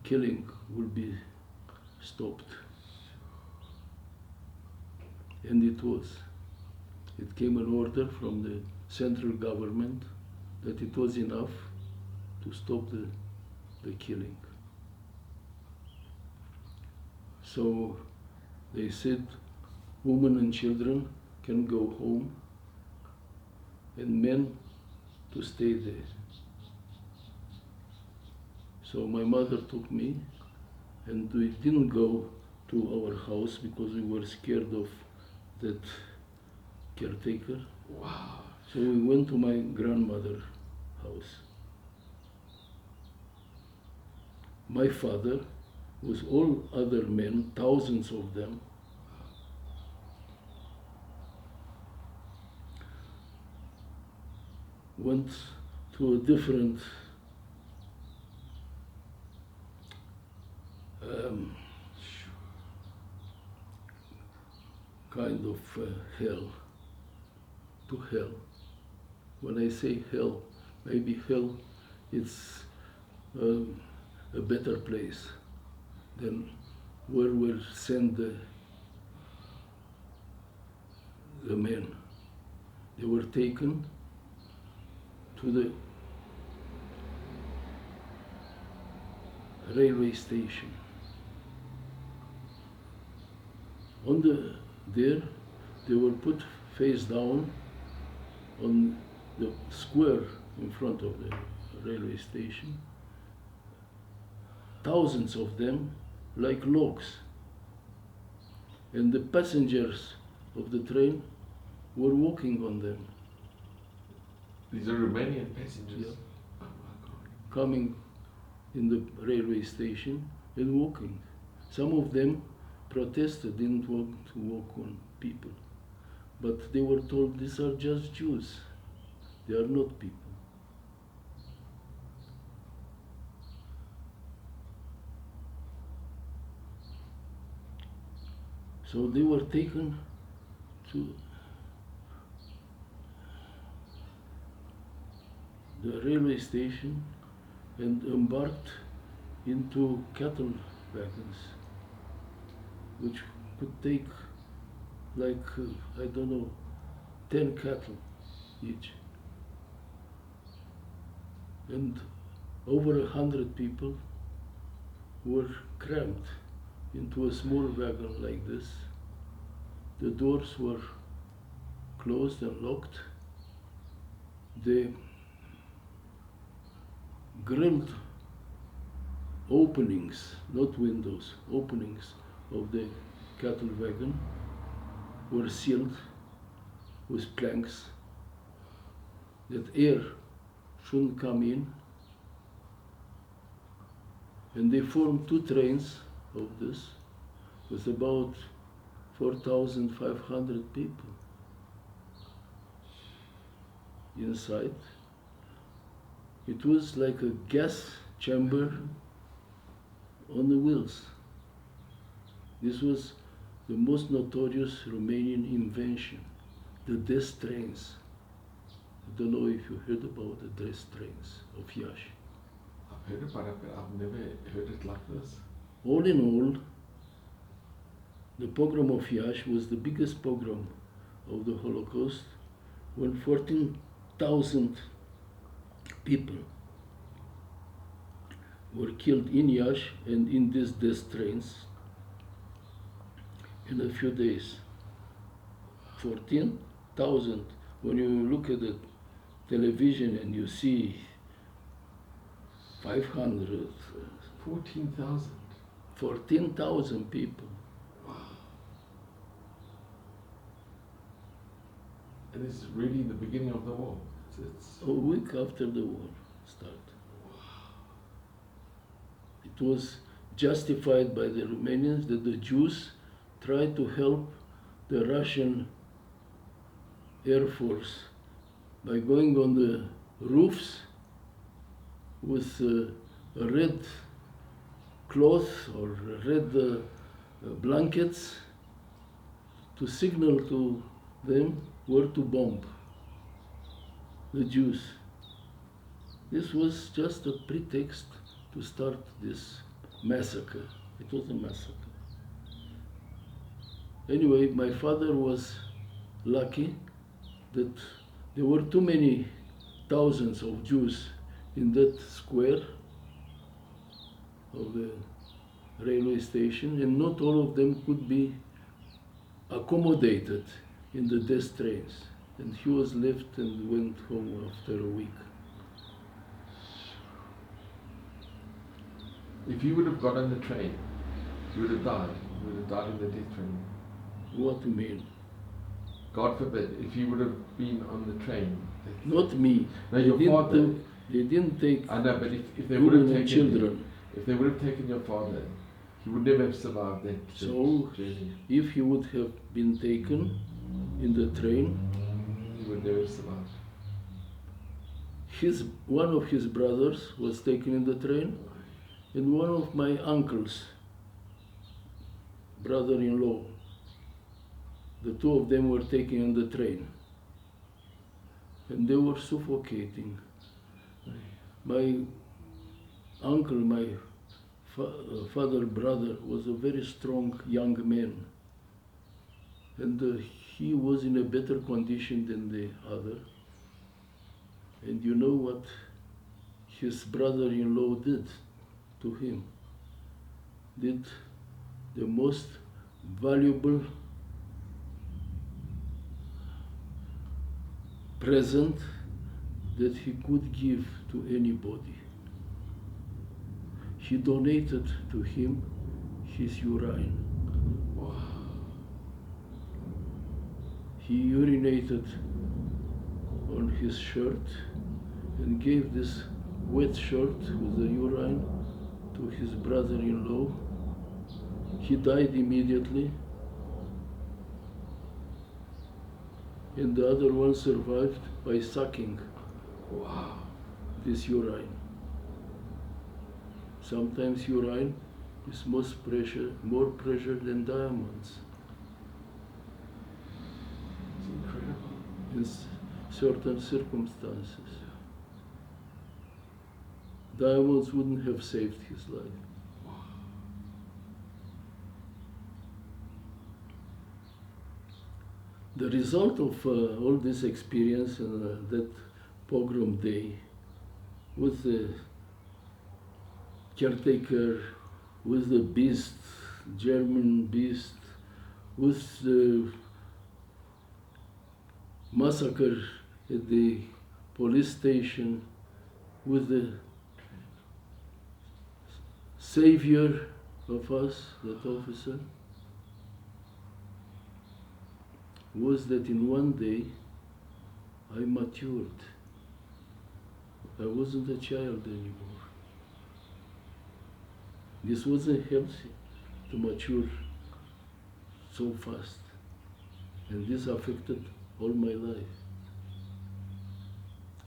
killing will be stopped. And it was. It came an order from the central government that it was enough to stop the killing. So they said women and children can go home and men to stay there. So my mother took me, and we didn't go to our house because we were scared of that caretaker. Wow. So we went to my grandmother's house. My father, with all other men, thousands of them, went to a different kind of hell, to hell. When I say hell, maybe hell it's a better place than where were sent the men. They were taken to the railway station. There, they were put face down on the square in front of the railway station. Thousands of them, like logs. And the passengers of the train were walking on them. These are Romanian passengers? Yeah. Oh my God. Coming in the railway station and walking. Some of them protested, didn't want to walk on people. But they were told these are just Jews. They are not people. So they were taken to the railway station and embarked into cattle wagons, which could take like, I don't know, 10 cattle each. And over 100 people were crammed into a small wagon like this. The doors were closed and locked. The grilled openings, not windows, openings of the cattle wagon were sealed with planks that air shouldn't come in. And they formed two trains of this with about 4,500 people inside. It was like a gas chamber on the wheels. This was the most notorious Romanian invention, the death trains. I don't know if you heard about the death trains of Yash. I've heard about it, but I've never heard it like this. All in all, the pogrom of Yash was the biggest pogrom of the Holocaust, when 14,000 people were killed in Yash and in these death trains in a few days. 14,000. When you look at the television and you see 500, 14,000. 14,000 people. And this is really the beginning of the war. It's A week after the war started. It was justified by the Romanians that the Jews tried to help the Russian Air Force by going on the roofs with a red cloth or red blankets to signal to them where to bomb the Jews. This was just a pretext to start this massacre. It was a massacre. Anyway, my father was lucky that there were too many thousands of Jews in that square of the railway station, and not all of them could be accommodated in the death trains. And he was left and went home after a week. If you would have got on the train, you would have died. You would have died in the death train. What do you mean? God forbid, if he would have been on the train. Not me. No, your father. They didn't take I know, but if they would have women and taken children. if they would have taken your father, he would never have survived that So, journey. if he would have been taken in the train, He would never have survived. One of his brothers was taken in the train, and one of my uncles, brother-in-law, the two of them were taken in the train, and they were suffocating. My uncle, my father brother, was a very strong young man, and he was in a better condition than the other. And you know what his brother-in-law did to him? Did the most valuable present that he could give to anybody. He donated to him his urine. Wow. He urinated on his shirt and gave this wet shirt with the urine to his brother-in-law. He died immediately, and the other one survived by sucking Wow. this urine. Sometimes urine is more precious than diamonds. It's incredible. In certain circumstances. Diamonds wouldn't have saved his life. The result of all this experience and that pogrom day with the caretaker, with the beast, German beast, with the massacre at the police station, with the savior of us, that officer, was that in one day I matured. I wasn't a child anymore. This wasn't healthy to mature so fast. And this affected all my life.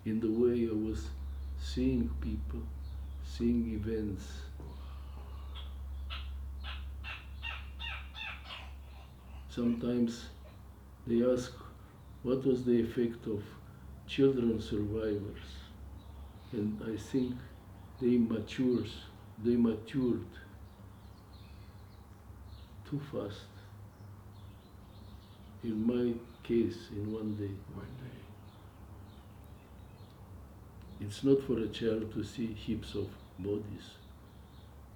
In the way I was seeing people, seeing events. Sometimes they ask, what was the effect of children survivors? And I think they matured too fast. In my case, in one day. It's not for a child to see heaps of bodies,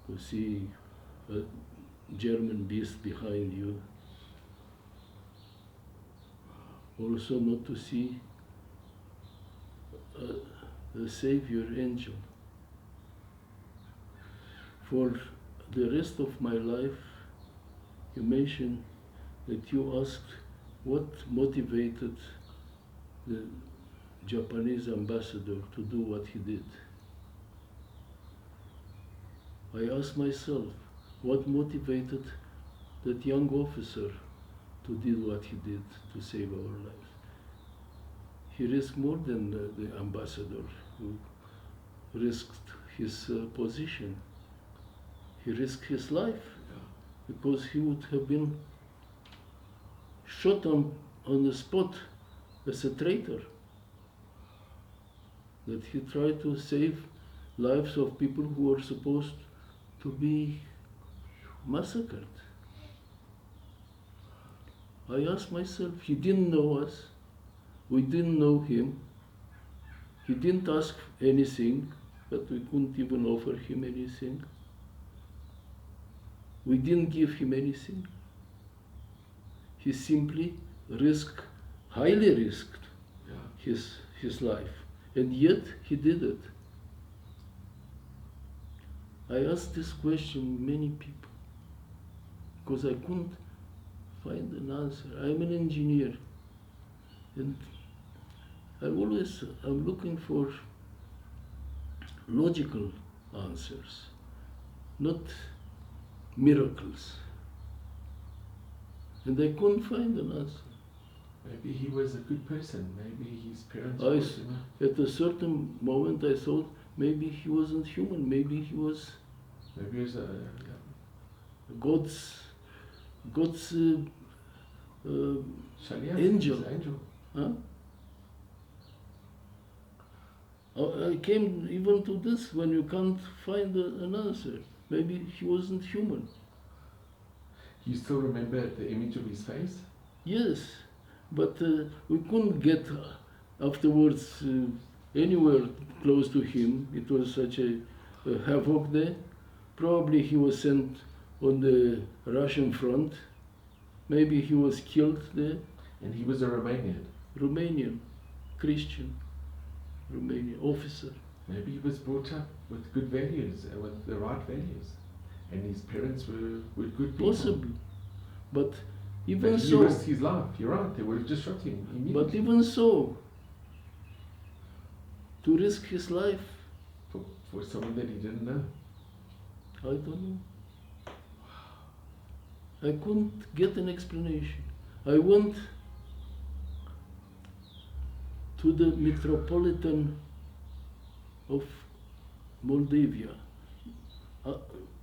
to see a German beast behind you. Also not to see the Savior angel. For the rest of my life, you mentioned that you asked what motivated the Japanese ambassador to do what he did. I asked myself, what motivated that young officer to do what he did to save our lives? He risked more than the ambassador, who risked his position. He risked his life, because he would have been shot on the spot as a traitor. That he tried to save lives of people who were supposed to be massacred. I asked myself, he didn't know us, we didn't know him, he didn't ask anything, but we couldn't even offer him anything. We didn't give him anything. He simply highly risked his life. And yet, he did it. I asked this question many people, because I couldn't find an answer. I'm an engineer. And I'm looking for logical answers, not miracles. And I couldn't find an answer. Maybe he was a good person. Maybe his parents I brought s- him up. At a certain moment I thought maybe he wasn't human, maybe he was Maybe he was a God's Shaliach, angel. his angel. Huh? I came even to this when you can't find an answer. Maybe he wasn't human. You still remember the image of his face? Yes, but we couldn't get afterwards anywhere close to him. It was such a havoc there. Probably he was sent on the Russian front. Maybe he was killed there. And he was a Romanian. Romanian, Christian, Romanian officer. Maybe he was brought up with good values, with the right values. And his parents were good people. Possible. But even But he so, risked his life. You're right, they would have just shot him immediately. but even so, to risk his life, For someone that he didn't know. I don't know. I couldn't get an explanation. I went to the Metropolitan of Moldavia,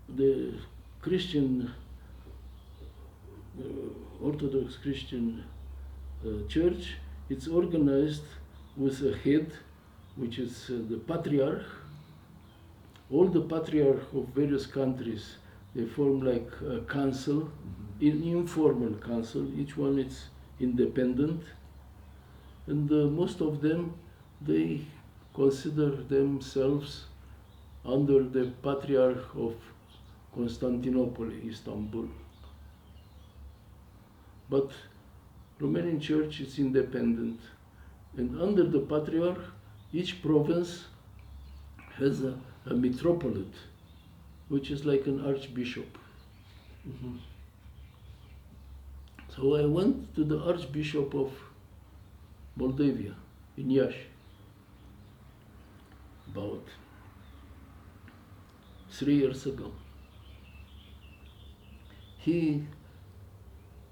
the Christian, Orthodox Christian church. It's organized with a head, which is the patriarch. All the patriarchs of various countries, they form like a council, an informal council. Each one is independent, and most of them, they consider themselves under the patriarch of Constantinople, Istanbul. But Romanian Church is independent, and under the patriarch, each province has a metropolitan, which is like an archbishop. Mm-hmm. So I went to the Archbishop of Moldavia in Yash about 3 years ago. He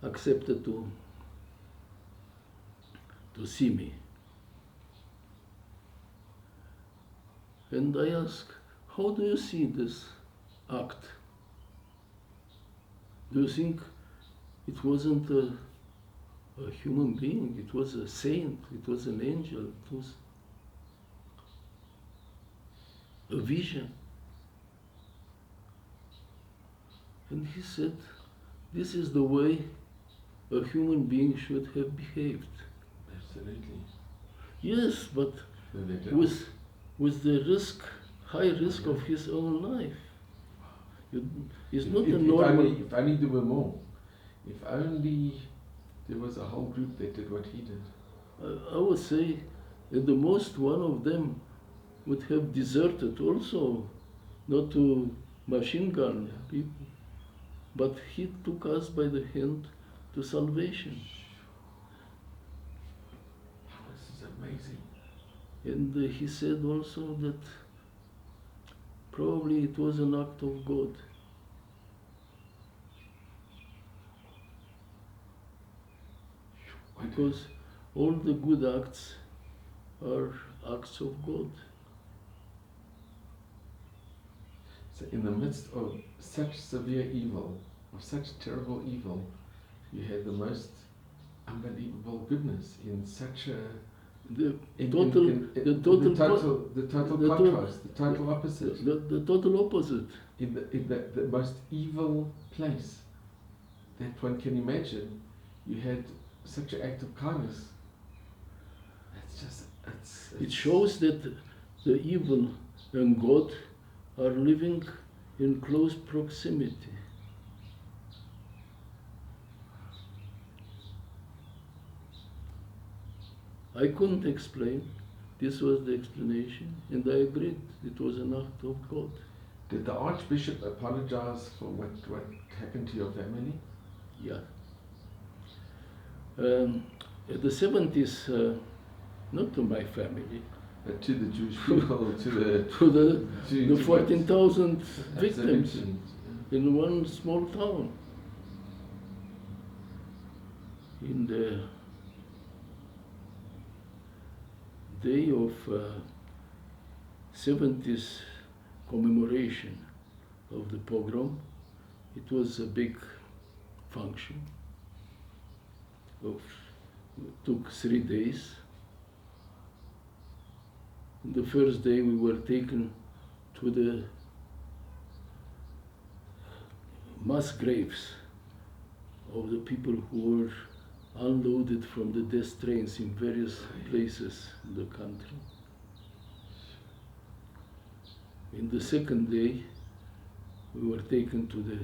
accepted to see me. And I asked, how do you see this act? Do you think it wasn't a human being, it was a saint, it was an angel, it was a vision? And he said, this is the way a human being should have behaved. Absolutely. Yes, but No, they didn't. with the risk, high risk of his own life. It's not a If normal... if only there were more. If only there was a whole group that did what he did. I would say at the most one of them would have deserted also, not to machine gun people, but he took us by the hand to salvation. This is amazing. And he said also that probably it was an act of God. Because all the good acts are acts of God. So in the midst of such severe evil, of such terrible evil, you had the most unbelievable goodness in such a The total contrast, the total opposite. The total opposite. In the most evil place that one can imagine, you had such an act of kindness. It shows that the evil and God are living in close proximity. I couldn't explain. This was the explanation, and I agreed it was an act of God. Did the Archbishop apologize for what happened to your family? Yeah. At the 70s, not to my family, To the Jewish people, to the 14,000 victims Absolutely. in one small town. In the day of 70th commemoration of the pogrom, it was a big function. It took 3 days. The first day we were taken to the mass graves of the people who were unloaded from the death trains in various places in the country. In the second day, we were taken to the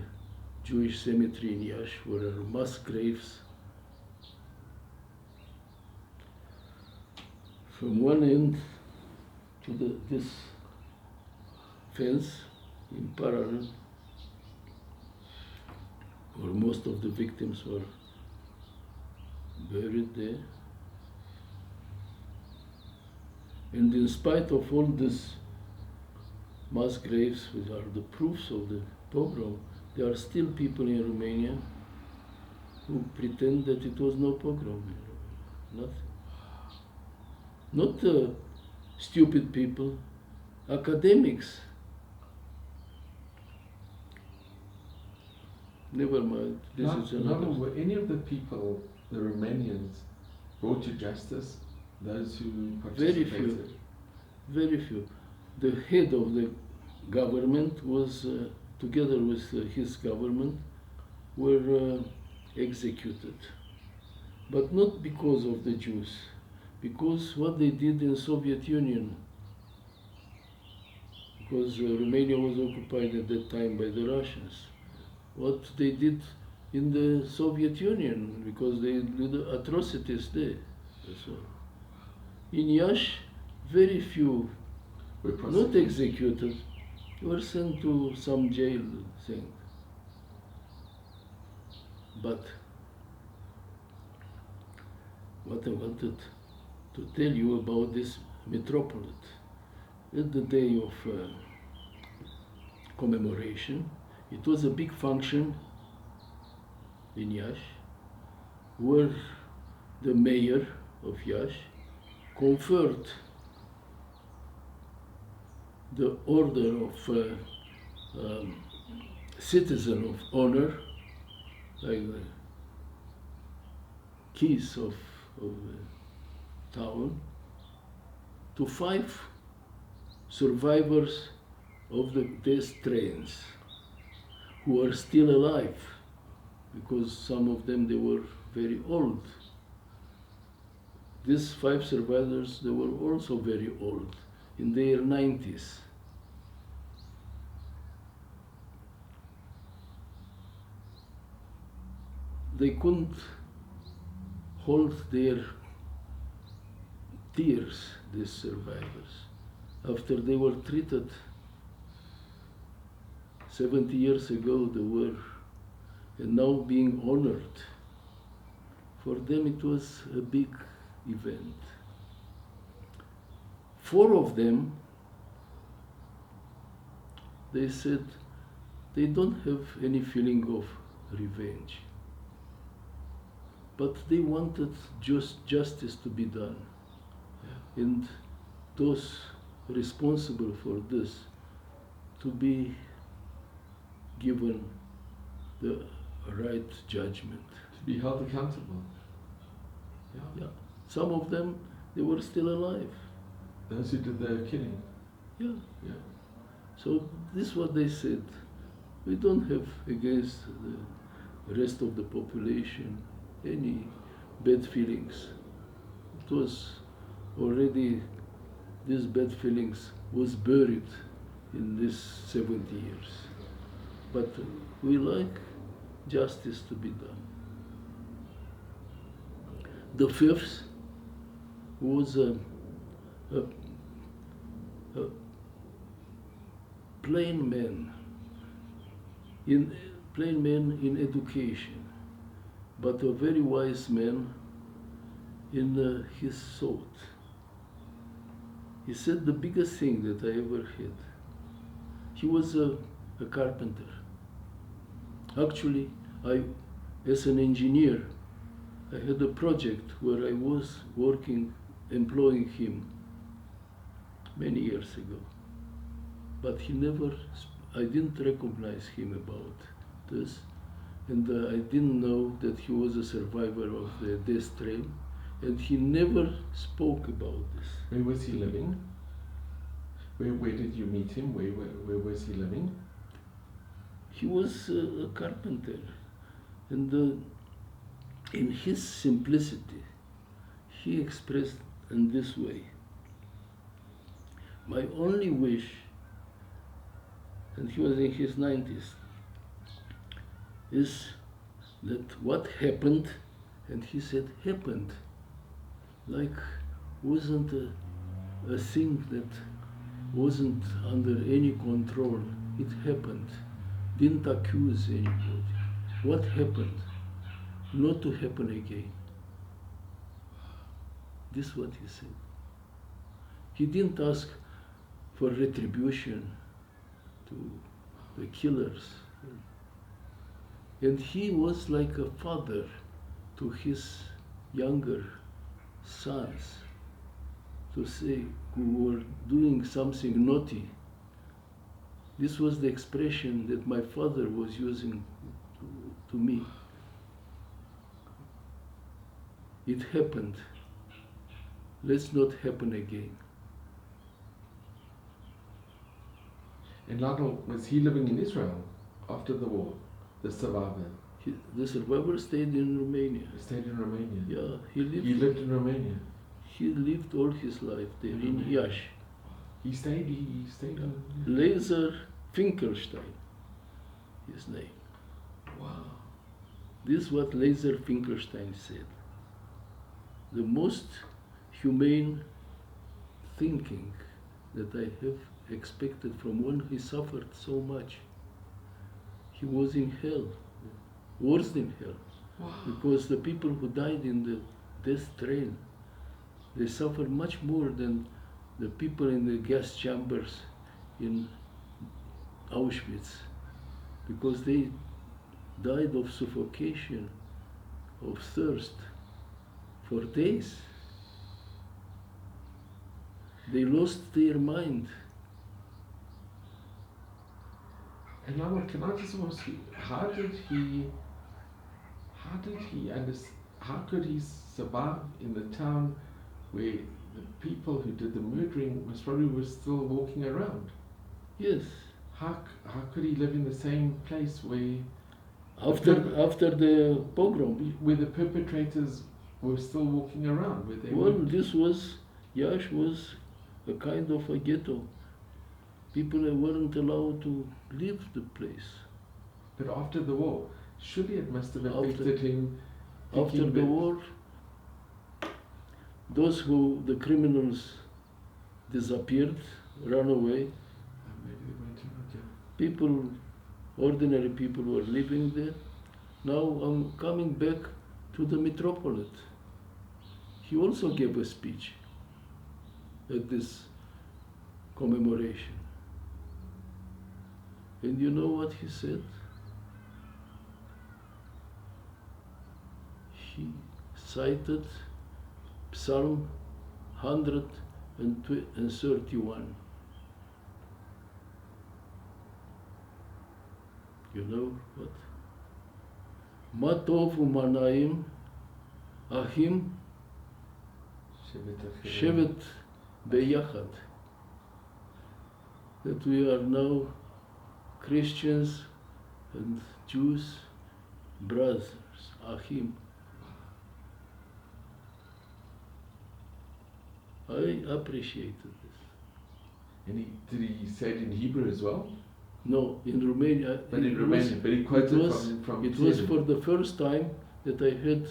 Jewish cemetery in Yash, where are mass graves. From one end to this fence in parallel, where most of the victims were buried there. And in spite of all these mass graves, which are the proofs of the pogrom, there are still people in Romania who pretend that it was no pogrom. Nothing. Not stupid people, academics. Never mind. This is another. Were any of the people, the Romanians, brought to justice? Those who Very participated? few. Very few. The head of the government was, together with his government, were executed. But not because of the Jews, because what they did in Soviet Union. Because Romania was occupied at that time by the Russians. What they did in the Soviet Union, because they did atrocities there. That's all. In Yash, very few, not executed, were sent to some jail thing. But what I wanted to tell you about this metropolit, at the day of commemoration, it was a big function in Yash, where the mayor of Yash conferred the order of citizen of honor, like the keys of the town, to 5 survivors of the death trains who are still alive, because some of them, they were very old. These 5 survivors, they were also very old, in their 90s. They couldn't hold their tears, these survivors, after they were treated 70 years ago, they were, and now being honored. For them it was a big event. 4 of them, they said they don't have any feeling of revenge, but they wanted justice to be done. Yeah. And those responsible for this to be given the right judgment. To be held accountable. Yeah. Some of them, they were still alive. Those who did the killing. Yeah. Yeah. So this is what they said. We don't have against the rest of the population any bad feelings. It was already, these bad feelings was buried in these 70 years. But we like justice to be done. The 5th was a plain man in education, but a very wise man in his thought. He said the biggest thing that I ever had. He was a carpenter. Actually, as an engineer, I had a project where I was working, employing him many years ago. But I didn't recognize him about this, and I didn't know that he was a survivor of the death train, and he never spoke about this. Where was he living? Where did you meet him? Where was he living? He was a carpenter, and in his simplicity, he expressed in this way: my only wish, and he was in his 90s, is that what happened, and he said happened, like wasn't a thing that wasn't under any control. It happened. Didn't accuse anybody. What happened? Not to happen again. This is what he said. He didn't ask for retribution to the killers. And he was like a father to his younger sons, to say, who were doing something naughty. This was the expression that my father was using to me. It happened. Let's not happen again. And Lyonell, was he living in Israel after the war, the survivor? The survivor stayed in Romania. He stayed in Romania? Yeah, he lived in Romania? He lived all his life there in Yash. He stayed Yeah. in... Laser Finkelstein, his name. Wow. This is what Laser Finkelstein said. The most humane thinking that I have expected from one who suffered so much. He was in hell, worse than hell. Wow. Because the people who died in the death train, they suffered much more than the people in the gas chambers in Auschwitz, because they died of suffocation, of thirst, for days. They lost their mind. And Lyonell, can I just ask you, how could he survive in the town where the people who did the murdering were still walking around? Yes. How could he live in the same place where after the pogrom, where the perpetrators were still walking around? Yash was a kind of a ghetto. People weren't allowed to leave the place. But after the war, surely it must have affected him. After the war, the criminals disappeared, ran away. Ordinary people were living there. Now I'm coming back to the metropolitan. He also gave a speech at this commemoration. And you know what he said? He cited Psalm 131. You know what? Ma tovu manaim ahim shevet beyachad. That we are now Christians and Jews, brothers, ahim. I appreciated this. And did he say it in Hebrew as well? No, in Romania. But in Romania, but he quoted from It was for the first time that I heard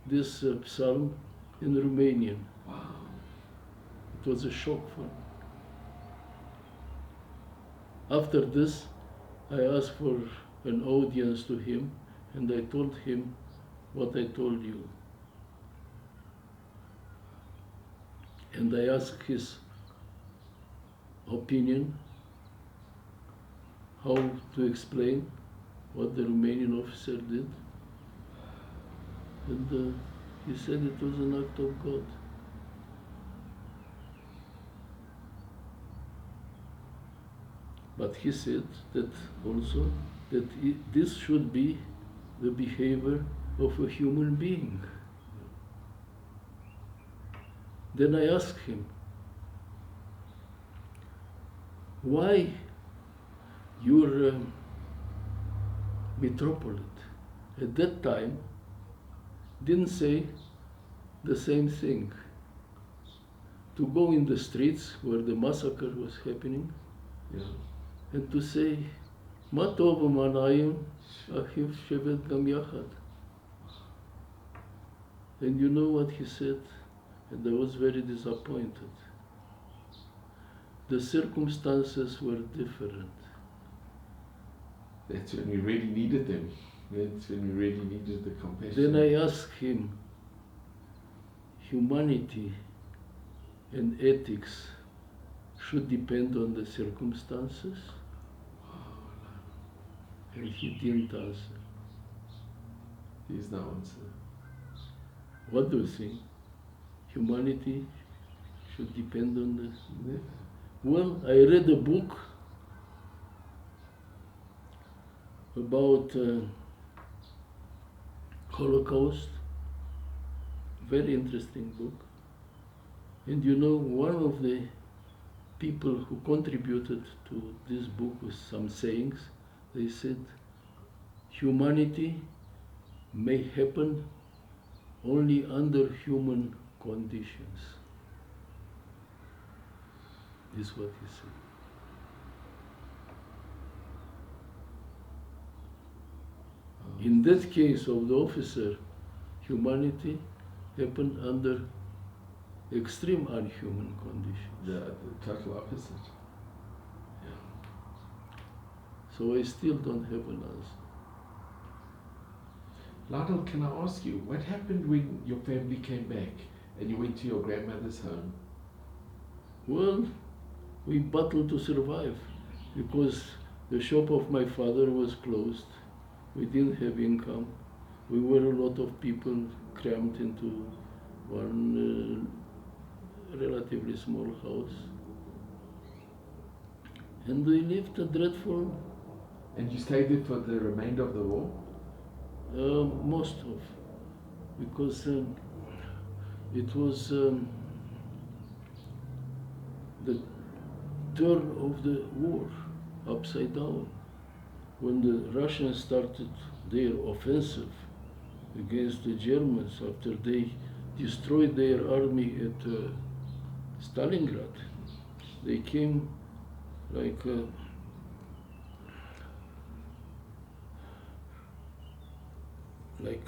this psalm in Romanian. Wow. It was a shock for me. After this, I asked for an audience to him, and I told him what I told you. And I asked his opinion, how to explain what the Romanian officer did. And he said it was an act of God. But he said that also that this should be the behavior of a human being. Then I asked him, why your metropolitan at that time didn't say the same thing? To go in the streets where the massacre was happening, and to say, מה טוב ומנעים, אחיו שבת גם יחד. And you know what he said? And I was very disappointed. The circumstances were different. That's when we really needed them. That's when we really needed the compassion. Then I asked him, humanity and ethics should depend on the circumstances? And he didn't answer. He's no answer. What do you think? Humanity should depend on the... Well, I read a book about Holocaust, very interesting book. And you know, one of the people who contributed to this book with some sayings, they said, humanity may happen only under human conditions. This is what he said. In that case of the officer, humanity happened under extreme unhuman conditions. The total opposite. So I still don't have an answer. Lyonell, can I ask you, what happened when your family came back and you went to your grandmother's home? Well, we battled to survive because the shop of my father was closed. We didn't have income. We were a lot of people crammed into one relatively small house. And we lived a dreadful... And you stayed there for the remainder of the war? Most of, because it was the turn of the war, upside down. When the Russians started their offensive against the Germans after they destroyed their army at Stalingrad, they came like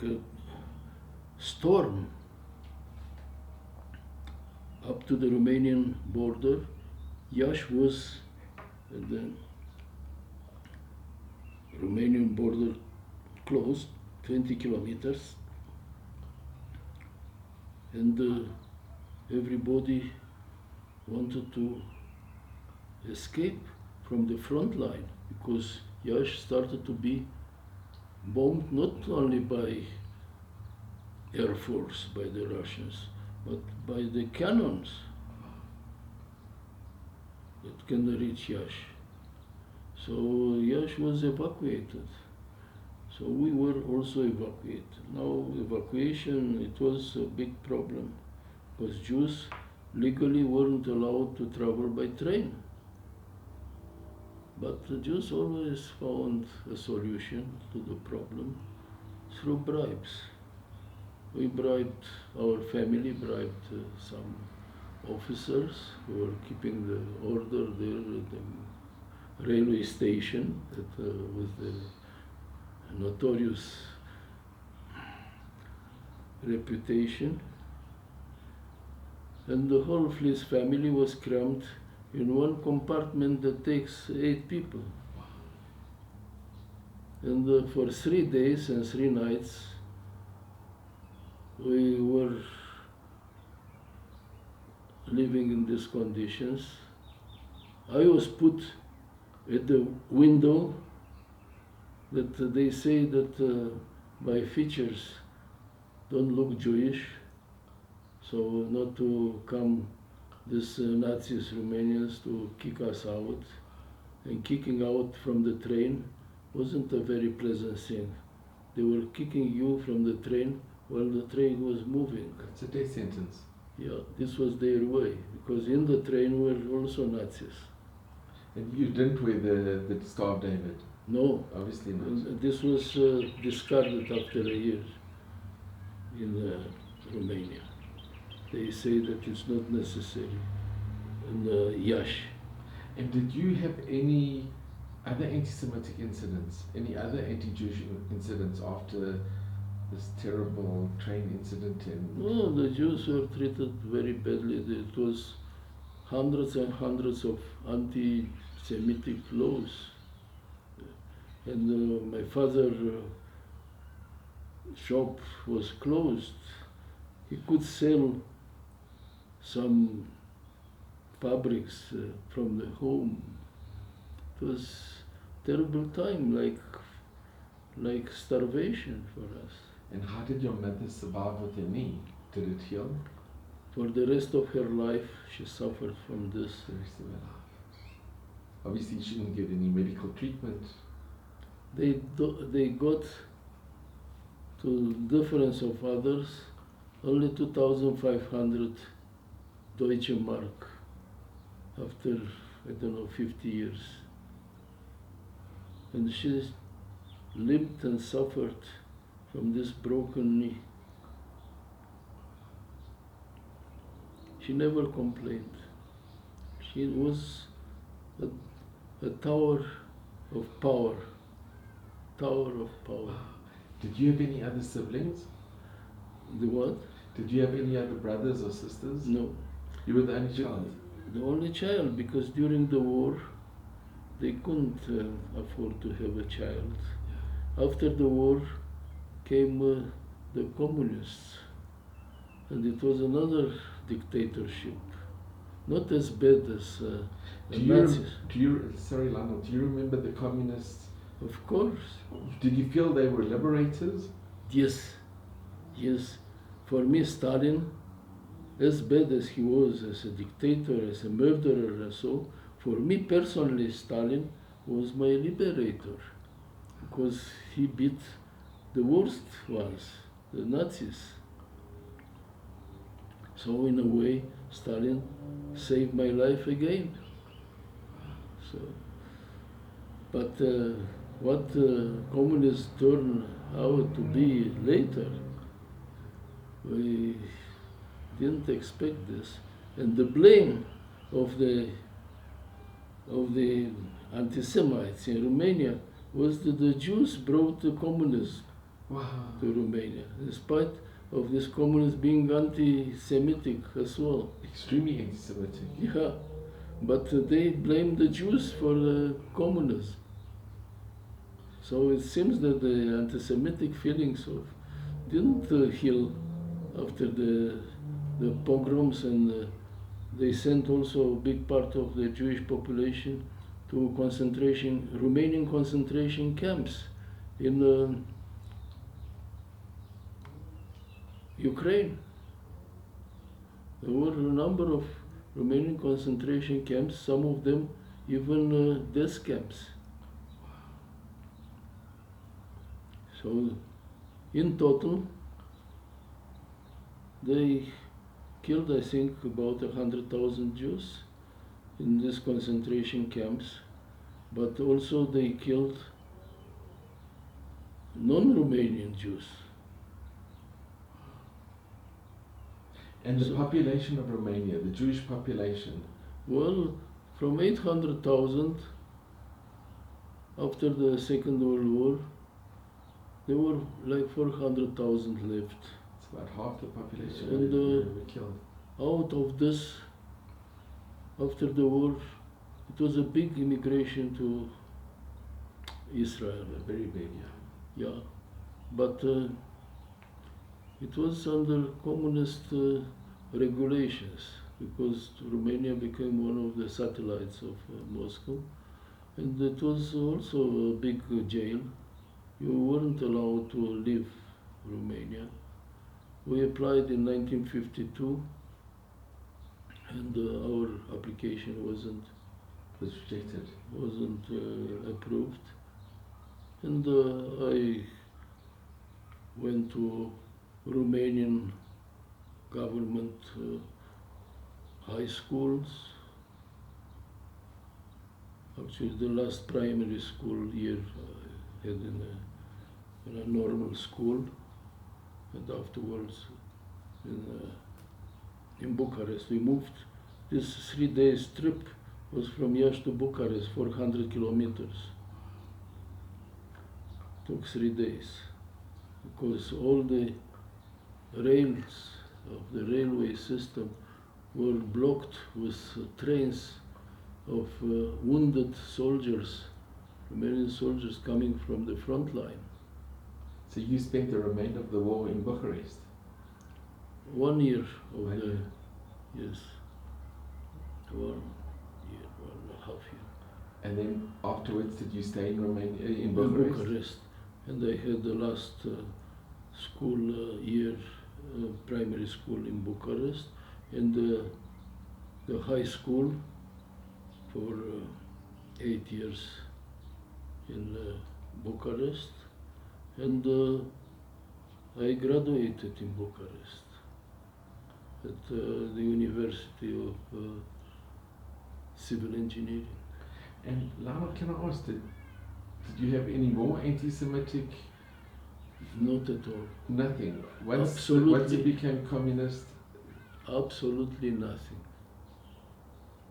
a storm up to the Romanian border. Yash was at the Romanian border closed, 20 kilometers, and everybody wanted to escape from the front line because Yash started to be bombed not only by Air Force, by the Russians, but by the cannons that can reach Yash. So Yash was evacuated. So we were also evacuated. Now evacuation, it was a big problem because Jews legally weren't allowed to travel by train. But the Jews always found a solution to the problem through bribes. We bribed, our family bribed some officers who were keeping the order there at the railway station that was the notorious reputation. And the whole Fliss family was crammed in one compartment that takes 8 people. And for 3 days and 3 nights, we were living in these conditions. I was put at the window that they say that my features don't look Jewish, so not to come these Nazis, Romanians, to kick us out. And kicking out from the train wasn't a very pleasant thing. They were kicking you from the train while the train was moving. It's a death sentence. Yeah, this was their way, because in the train were also Nazis. And you didn't wear the Star of David? No. Obviously not. This was discarded after a year in Romania. They say that it's not necessary. And Yash. And did you have any other anti-Semitic incidents, any other anti-Jewish incidents after this terrible train incident? No, the Jews were treated very badly. It was hundreds and hundreds of anti-Semitic laws. And my father's shop was closed. He could sell some fabrics from the home. It was terrible time, like starvation for us. And how did your mother survive with her knee? Did it heal? For the rest of her life, she suffered from this. The rest of her life. Obviously, she didn't get any medical treatment. They got, to the difference of others, only 2,500 Deutsche Mark after, I don't know, 50 years. And she lived and suffered from this broken knee. She never complained. She was a tower of power. Tower of power. Did you have any other siblings? The what? Did you have any other brothers or sisters? No. You were the only child? The only child, because during the war, they couldn't afford to have a child. After the war came the communists, and it was another dictatorship, not as bad as the Nazis. Sorry, Lyonell, do you remember the communists? Of course. Did you feel they were liberators? Yes, yes. For me, Stalin, as bad as he was as a dictator, as a murderer and so, for me personally, Stalin was my liberator, because he beat the worst ones, the Nazis. So in a way, Stalin saved my life again. So, but what communists turned out to be later, we didn't expect this. And the blame of the anti-Semites in Romania was that the Jews brought the communism to Romania, in spite of this communists being anti-Semitic as well. Extremely anti-Semitic. Yeah, but they blamed the Jews for the communism. So it seems that the anti-Semitic feelings didn't heal after the pogroms, and they sent also a big part of the Jewish population to Romanian concentration camps in Ukraine. There were a number of Romanian concentration camps, some of them even death camps. So in total, they killed, I think, about 100,000 Jews in these concentration camps, but also they killed non-Romanian Jews. And the population of Romania, the Jewish population? Well, from 800,000 after the Second World War, there were like 400,000 left. It's about half the population And were killed. Out of this, after the war, it was a big immigration to Israel. Very big, yeah. Yeah, but it was under communist regulations. because Romania became one of the satellites of Moscow. And it was also a big jail. You weren't allowed to leave Romania. We applied in 1952, and our application wasn't rejected. Approved. And I went to Romanian government high schools. Actually, the last primary school year I had in a normal school, and afterwards in Bucharest. We moved. This 3 days trip was from Yash to Bucharest, 400 kilometers. Took 3 days, because all the rails of the railway system were blocked with trains of wounded soldiers, Romanian soldiers coming from the front line. So you spent the remainder of the war in Bucharest? 1 year of 1 year. Yes. 1 year, 1.5 years. And then afterwards, did you stay in Romania, in In Bucharest? Bucharest. And I had the last school year, primary school in Bucharest, and the high school for 8 years in Bucharest. And I graduated in Bucharest at the University of Civil Engineering. And Lyonell, can I ask, did you have any more anti-Semitic? Not at all. Nothing. Once Absolutely. it became communist? Absolutely nothing,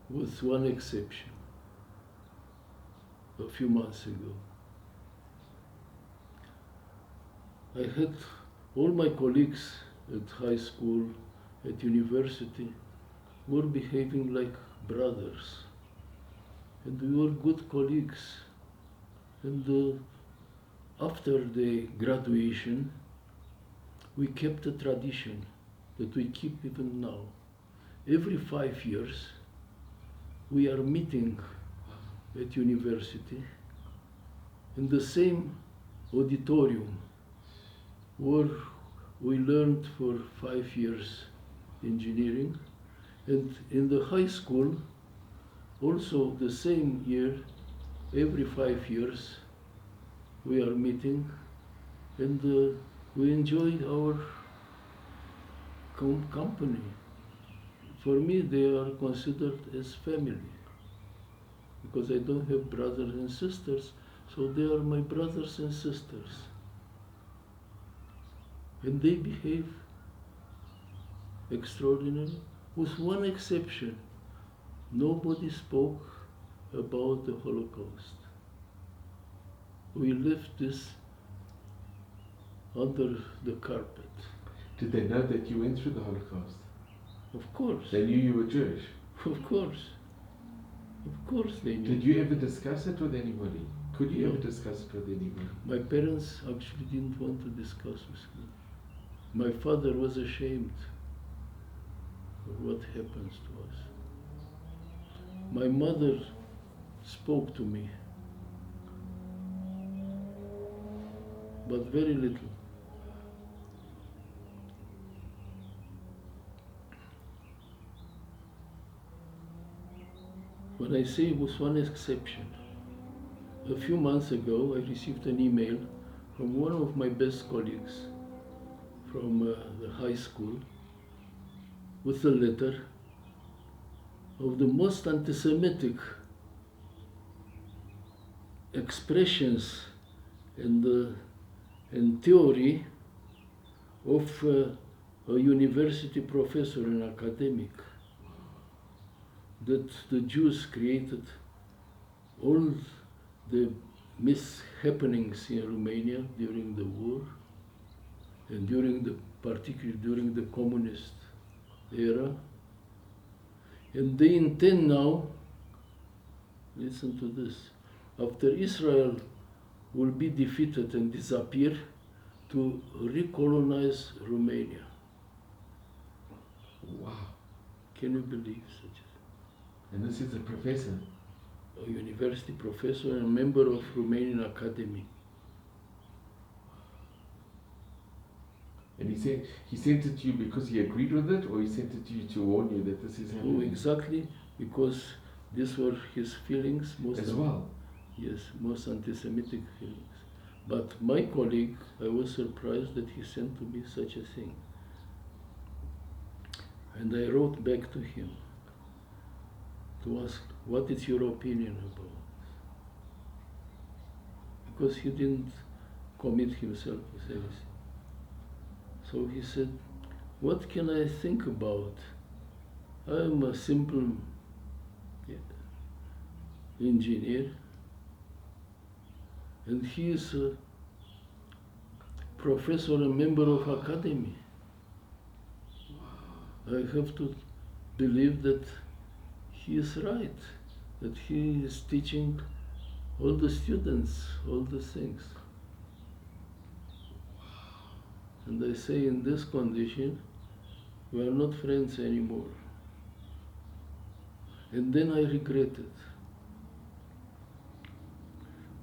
with one exception. A few months ago, I had all my colleagues at high school, at university, were behaving like brothers, and we were good colleagues. And after the graduation, we kept a tradition that we keep even now. Every 5 years, we are meeting at university in the same auditorium where we learned for 5 years engineering, and in the high school, also the same year, every 5 years, we are meeting, and we enjoy our company. For me, they are considered as family, because I don't have brothers and sisters, so they are my brothers and sisters. And they behave extraordinarily, with one exception. Nobody spoke about the Holocaust. We left this under the carpet. Did they know that you went through the Holocaust? Of course. They knew you were Jewish? Of course. Of course they knew. Did you ever discuss it with anybody? Could you No. ever discuss it with anybody? My parents actually didn't want to discuss with me. My father was ashamed of what happens to us. My mother spoke to me, but very little. When I say with one exception, a few months ago I received an email from one of my best colleagues from the high school with a letter of the most anti-Semitic expressions and theory of a university professor and academic, that the Jews created all the mishappenings in Romania during the war, and particularly during the communist era. And they intend now, listen to this, after Israel will be defeated and disappear, to recolonize Romania. Wow. Can you believe such And this is a professor. a university professor and a member of Romanian Academy? And he sent it to you because he agreed with it, or he sent it to you to warn you that this is happening? Oh, exactly, because these were his feelings, As well. Yes, most anti-Semitic feelings. But my colleague, I was surprised that he sent to me such a thing. And I wrote back to him to ask, what is your opinion about this? Because he didn't commit himself with anything. So he said, what can I think about? I'm a simple engineer, and he is a professor, a member of academy. I have to believe that he is right, that he is teaching all the students all the things. And I say, in this condition, we are not friends anymore. And then I regretted,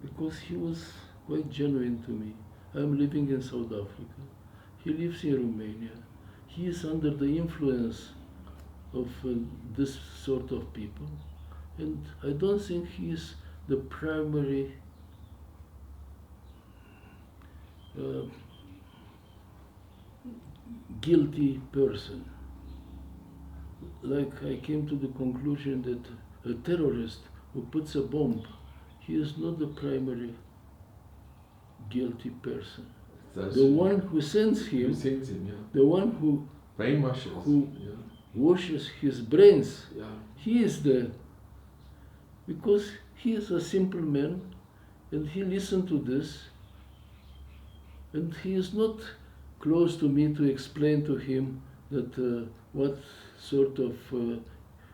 because he was quite genuine to me. I'm living in South Africa. He lives in Romania. He is under the influence of this sort of people. And I don't think he is the primary guilty person. Like I came to the conclusion that a terrorist who puts a bomb, he is not the primary guilty person. The one who sends him, the one who brainwashes, washes his brains, yeah. He is the, because he is a simple man and he listened to this, and he is not close to me to explain to him that what sort of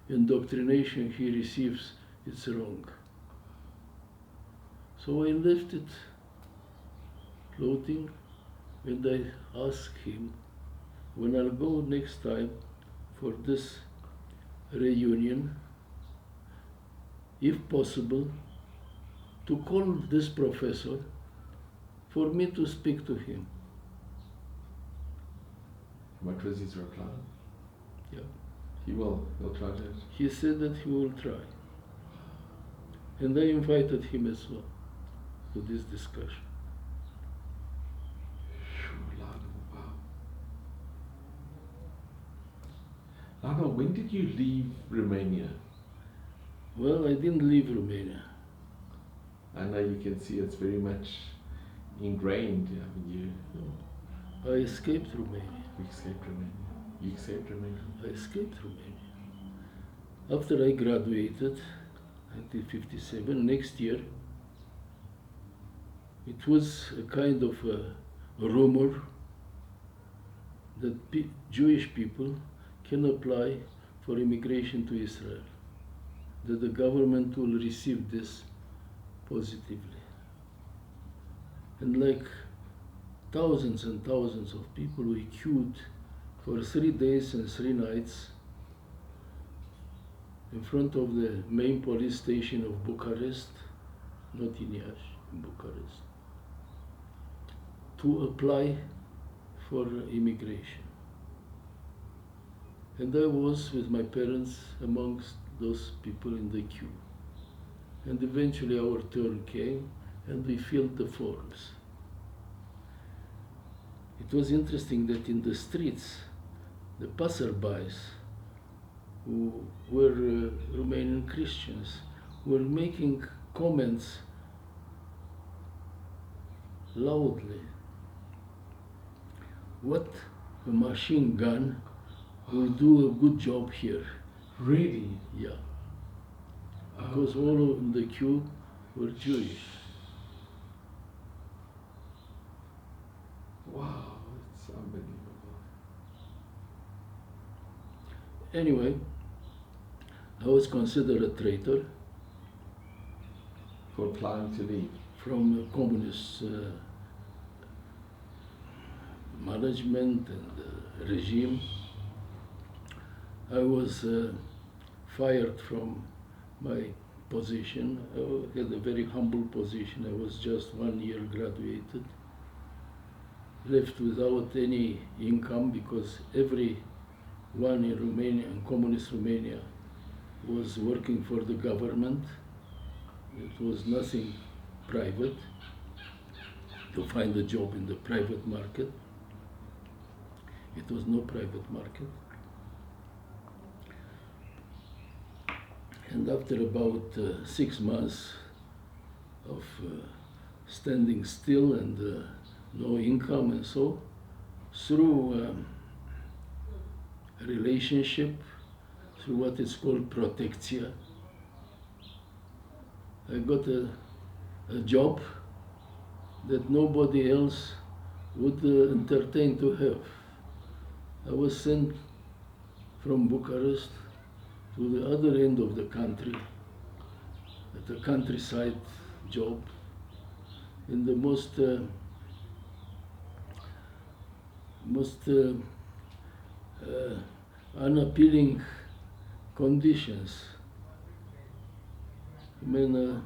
indoctrination he receives is wrong. So I left it floating, and I asked him, when I'll go next time for this reunion, if possible, to call this professor for me to speak to him. What was his reply? Yeah. He'll try that. He said that he will try. And I invited him as well to this discussion. Lyonell, when did you leave Romania? Well, I didn't leave Romania. I know you can see it's very much ingrained. I escaped Romania. You escaped Romania. You escaped Romania. I escaped Romania. After I graduated, 1957, next year, it was a kind of a rumor that Jewish people can apply for immigration to Israel, that the government will receive this positively. And like thousands and thousands of people, we queued for 3 days and 3 nights in front of the main police station of Bucharest, not in Yash, in Bucharest, to apply for immigration. And I was with my parents amongst those people in the queue. And eventually our turn came and we filled the forms. It was interesting that in the streets, the passerbys, who were Romanian Christians, were making comments loudly. What a machine gun will do a good job here. Really? Yeah. Because all in the queue were Jewish. Wow, it's unbelievable. Anyway, I was considered a traitor. For applying to leave? From the communist management and regime. I was fired from my position. I had a very humble position. I was just 1 year graduated, left without any income because everyone in Romania, in communist Romania, was working for the government. It was nothing private to find a job in the private market. It was no private market. And after about 6 months of standing still and no income and so, through a relationship, through what is called protecția, I got a job that nobody else would entertain to have. I was sent from Bucharest to the other end of the country, at a countryside job, in the most unappealing conditions. I mean,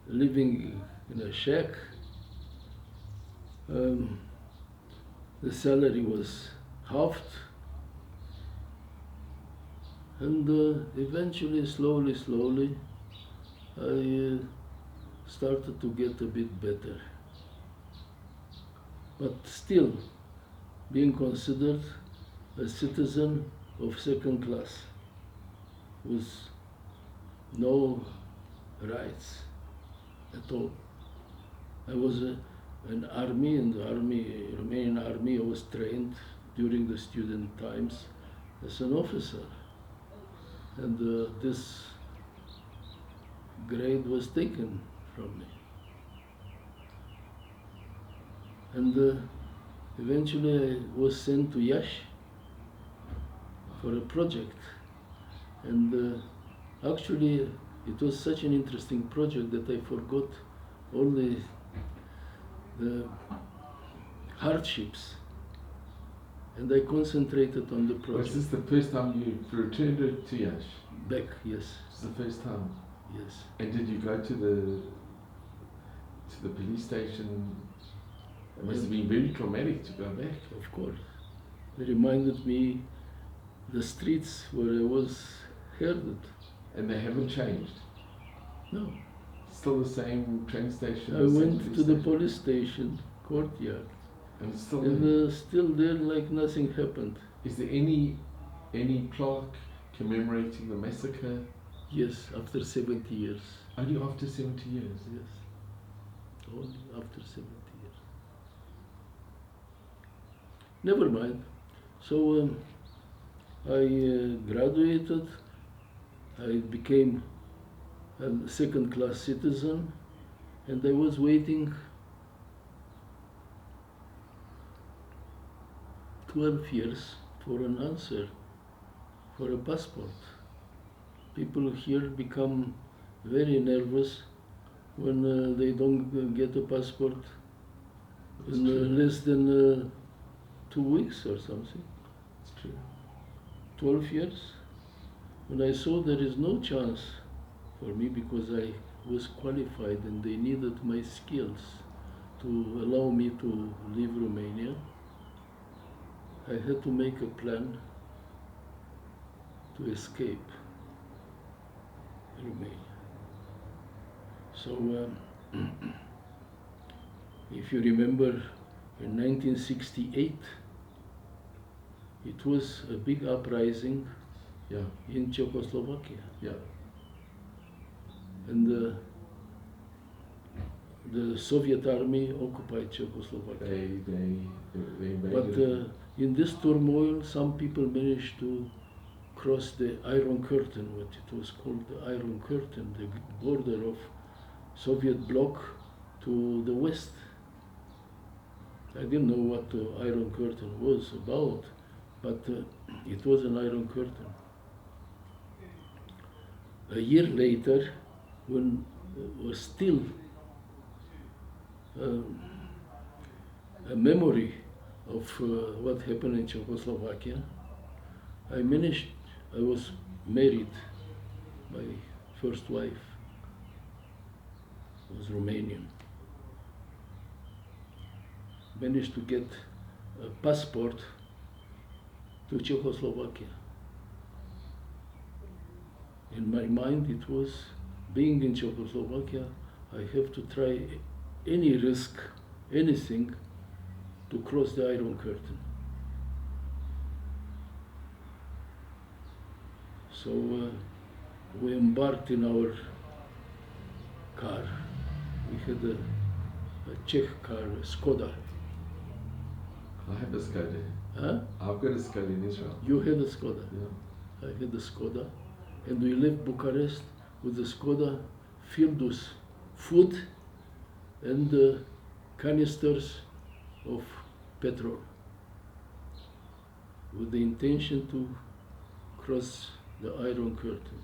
living in a shack. The salary was halved, and eventually, slowly, I started to get a bit better. But still, being considered a citizen of second class, with no rights at all. I was in army, in the army, Romanian army. I was trained during the student times as an officer, and this grade was taken from me. And eventually I was sent to Yash for a project, and actually it was such an interesting project that I forgot all the hardships, and I concentrated on the project. Was this the first time you returned to Yash? Back, yes. It's the first time? Yes. And did you go to the police station? It must have been very traumatic to go back. Of course. It reminded me the streets where I was herded. And they haven't changed? No. Still the same train station? I went to the police station, courtyard. And it's still and there? Still there, like nothing happened. Is there any plaque commemorating the massacre? Yes, after 70 years. Only after 70 years? Yes. Only after 70 years. Never mind. So I graduated. I became a second-class citizen, and I was waiting 12 years for an answer for a passport. People here become very nervous when they don't get a passport in less than 2 weeks or something. It's true. 12 years. When I saw there is no chance for me because I was qualified and they needed my skills to allow me to leave Romania, I had to make a plan to escape Romania. So, if you remember, in 1968, it was a big uprising in Czechoslovakia. Yeah. And the Soviet army occupied Czechoslovakia. They invaded. But in this turmoil, some people managed to cross the Iron Curtain, what it was called the Iron Curtain, the border of Soviet bloc to the west. I didn't know what the Iron Curtain was about, but it was an Iron Curtain. A year later, when was still a memory of what happened in Czechoslovakia, I managed I was married. My first wife was Romanian. Managed to get a passport to Czechoslovakia. In my mind it was, being in Czechoslovakia, I have to try any risk, anything, to cross the Iron Curtain. So we embarked in our car. We had a Czech car, a Skoda. I have a Skoda. Huh? I've got a Skoda in Israel. You had a Skoda. Yeah. I had a Skoda. And we left Bucharest with the Skoda filled with food and canisters of petrol, with the intention to cross the Iron Curtain.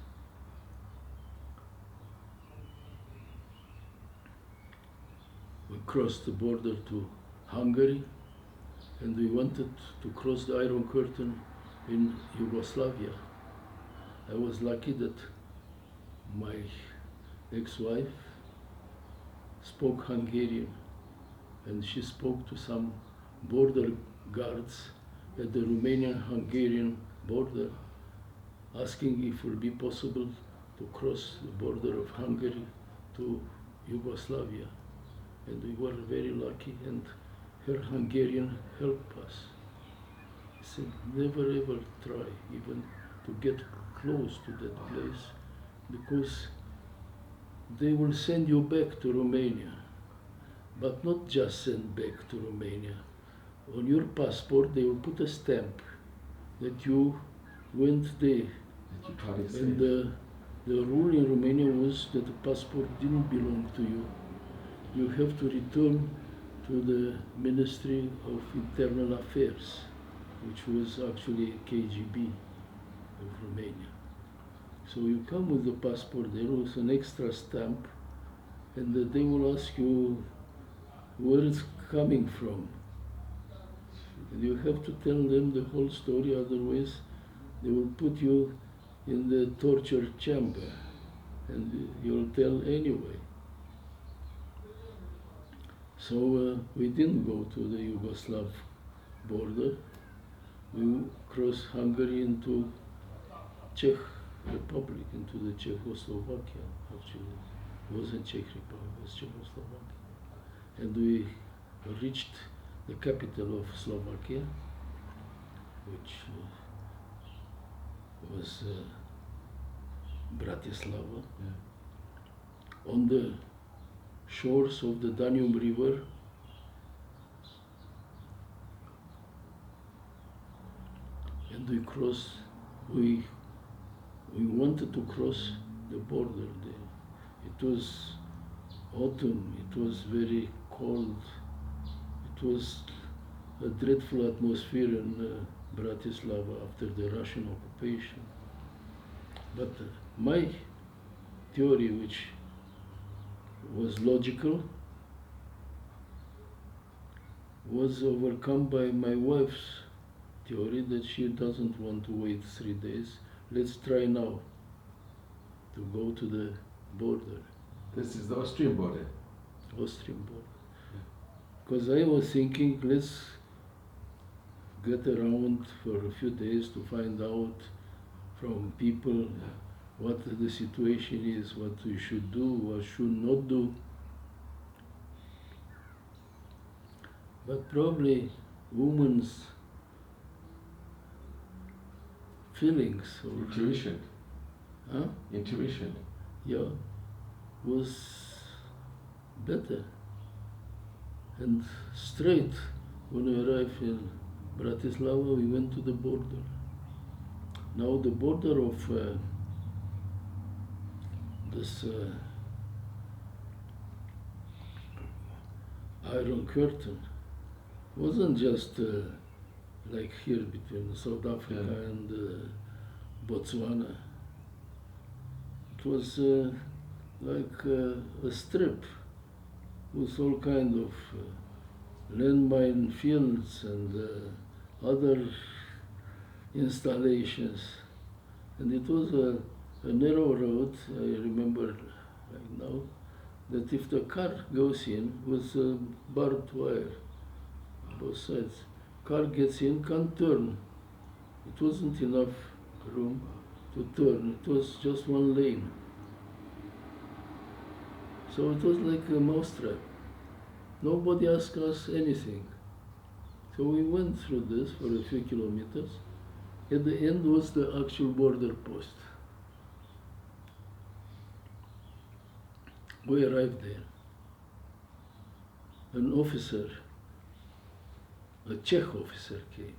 We crossed the border to Hungary, and we wanted to cross the Iron Curtain in Yugoslavia. I was lucky that my ex-wife spoke Hungarian, and she spoke to some border guards at the Romanian-Hungarian border, asking if it would be possible to cross the border of Hungary to Yugoslavia. And we were very lucky, and her Hungarian helped us. He said, never ever try even to get close to that place, because they will send you back to Romania. But not just send back to Romania. On your passport they will put a stamp that you went there. That you tried to And save. the rule in Romania was that the passport didn't belong to you. You have to return to the Ministry of Internal Affairs, which was actually KGB of Romania. So you come with the passport, there was an extra stamp, and they will ask you where it's coming from. And you have to tell them the whole story, otherwise they will put you in the torture chamber, and you'll tell anyway. So we didn't go to the Yugoslav border. We crossed Hungary into Czech Republic, into the Czechoslovakia, actually. It wasn't Czech Republic, it was Czechoslovakia. And we reached the capital of Slovakia, which was Bratislava. Yeah. On the shores of the Danube River, and we crossed, we wanted to cross the border there. It was autumn, it was very cold, it was a dreadful atmosphere in Bratislava after the Russian occupation. But my theory, which was logical, was overcome by my wife's theory that she doesn't want to wait 3 days. Let's try now to go to the border, This is the Austrian border. Austrian border. Because I was thinking, let's get around for a few days to find out from people what the situation is, what we should do, what should not do. But probably women's feelings or Intuition. huh? Intuition. Yeah, was better. And straight when we arrived in Bratislava, we went to the border. Now the border of this Iron Curtain wasn't just like here between South Africa Yeah. and Botswana. It was like a strip with all kind of landmine fields and other installations. And it was a narrow road, I remember right now, that if the car goes in with barbed wire, both sides, car gets in, can't turn. It wasn't enough room to turn, it was just one lane. So it was like a mousetrap. Nobody asked us anything. So we went through this for a few kilometers. At the end was the actual border post. We arrived there. An officer, a Czech officer came.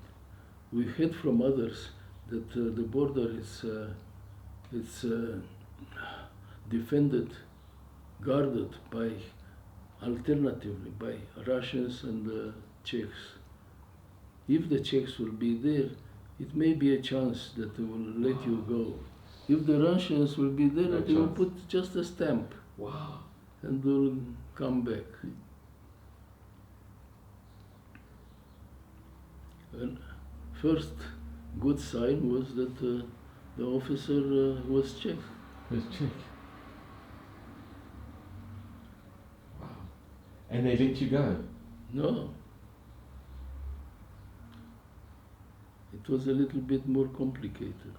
We heard from others that the border is defended, guarded by, alternatively, by Russians and Czechs. If the Czechs will be there, it may be a chance that they will let you go. If the Russians will be there, they will put just a stamp. Wow. And will come back. And first good sign was that the officer was Czech. Was Czech. Wow. And they let you go? No. It was a little bit more complicated.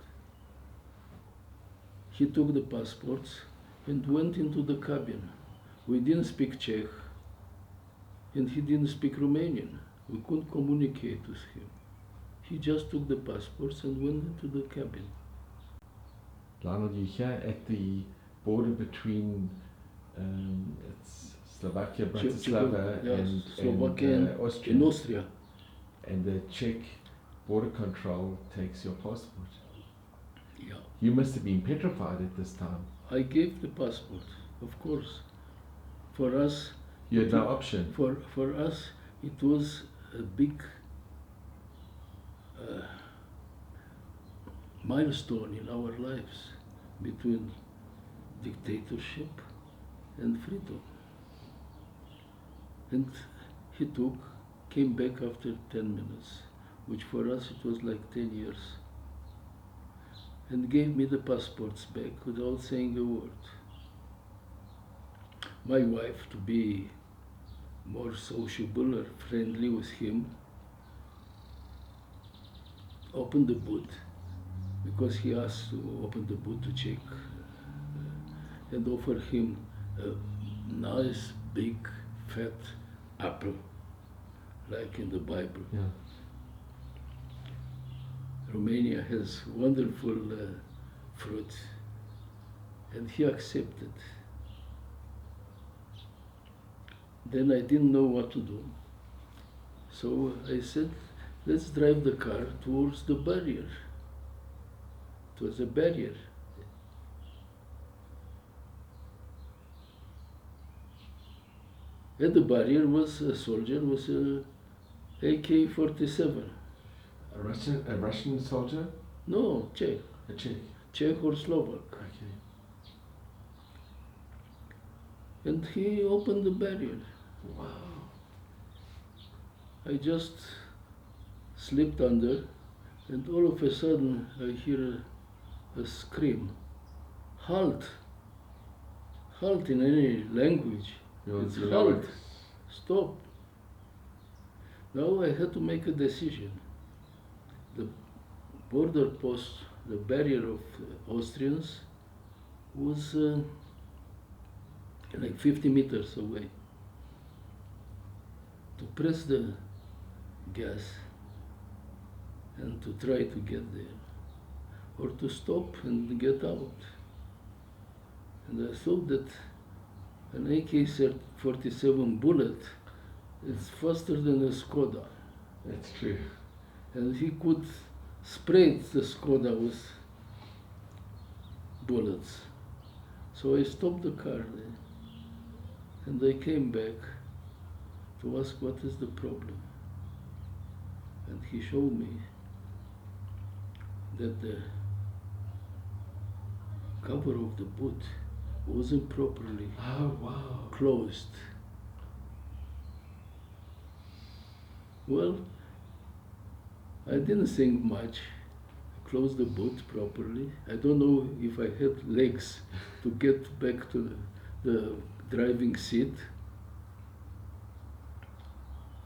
He took the passports and went into the cabin. We didn't speak Czech, and he didn't speak Romanian. We couldn't communicate with him. He just took the passports and went into the cabin. Lyonell, you're here at the border between it's Slovakia, Bratislava, and Slovakia Austria. In Austria. And the Czech border control takes your passport. Yeah. You must have been petrified at this time. I gave the passport, of course. For us, you had no option. For us, it was a big milestone in our lives between dictatorship and freedom. And he came back after 10 minutes, which for us it was like 10 years, and gave me the passports back without saying a word. My wife, to be more sociable or friendly with him, opened the boot, because he asked to open the boot to check, and offer him a nice, big, fat apple, like in the Bible. Yeah. Romania has wonderful fruit, and he accepted. Then I didn't know what to do. So I said, let's drive the car towards the barrier. It was a barrier. At the barrier was a soldier with a AK-47. A Russian soldier? No, Czech. A Czech? Czech or Slovak. Okay. And he opened the barrier. Wow. I just slipped under, and all of a sudden I hear a scream. Halt! Halt in any language. It's halt. Stop. Now I had to make a decision. The border post, the barrier of Austrians, was like 50 meters away. To press the gas and to try to get there, or to stop and get out. And I thought that an AK-47 bullet is faster than a Skoda. That's true. And he could spray the Skoda with bullets. So I stopped the car there, and I came back to ask what is the problem. And he showed me that the cover of the boot wasn't properly closed. Well, I didn't think much. I close the boot properly. I don't know if I had legs to get back to the driving seat.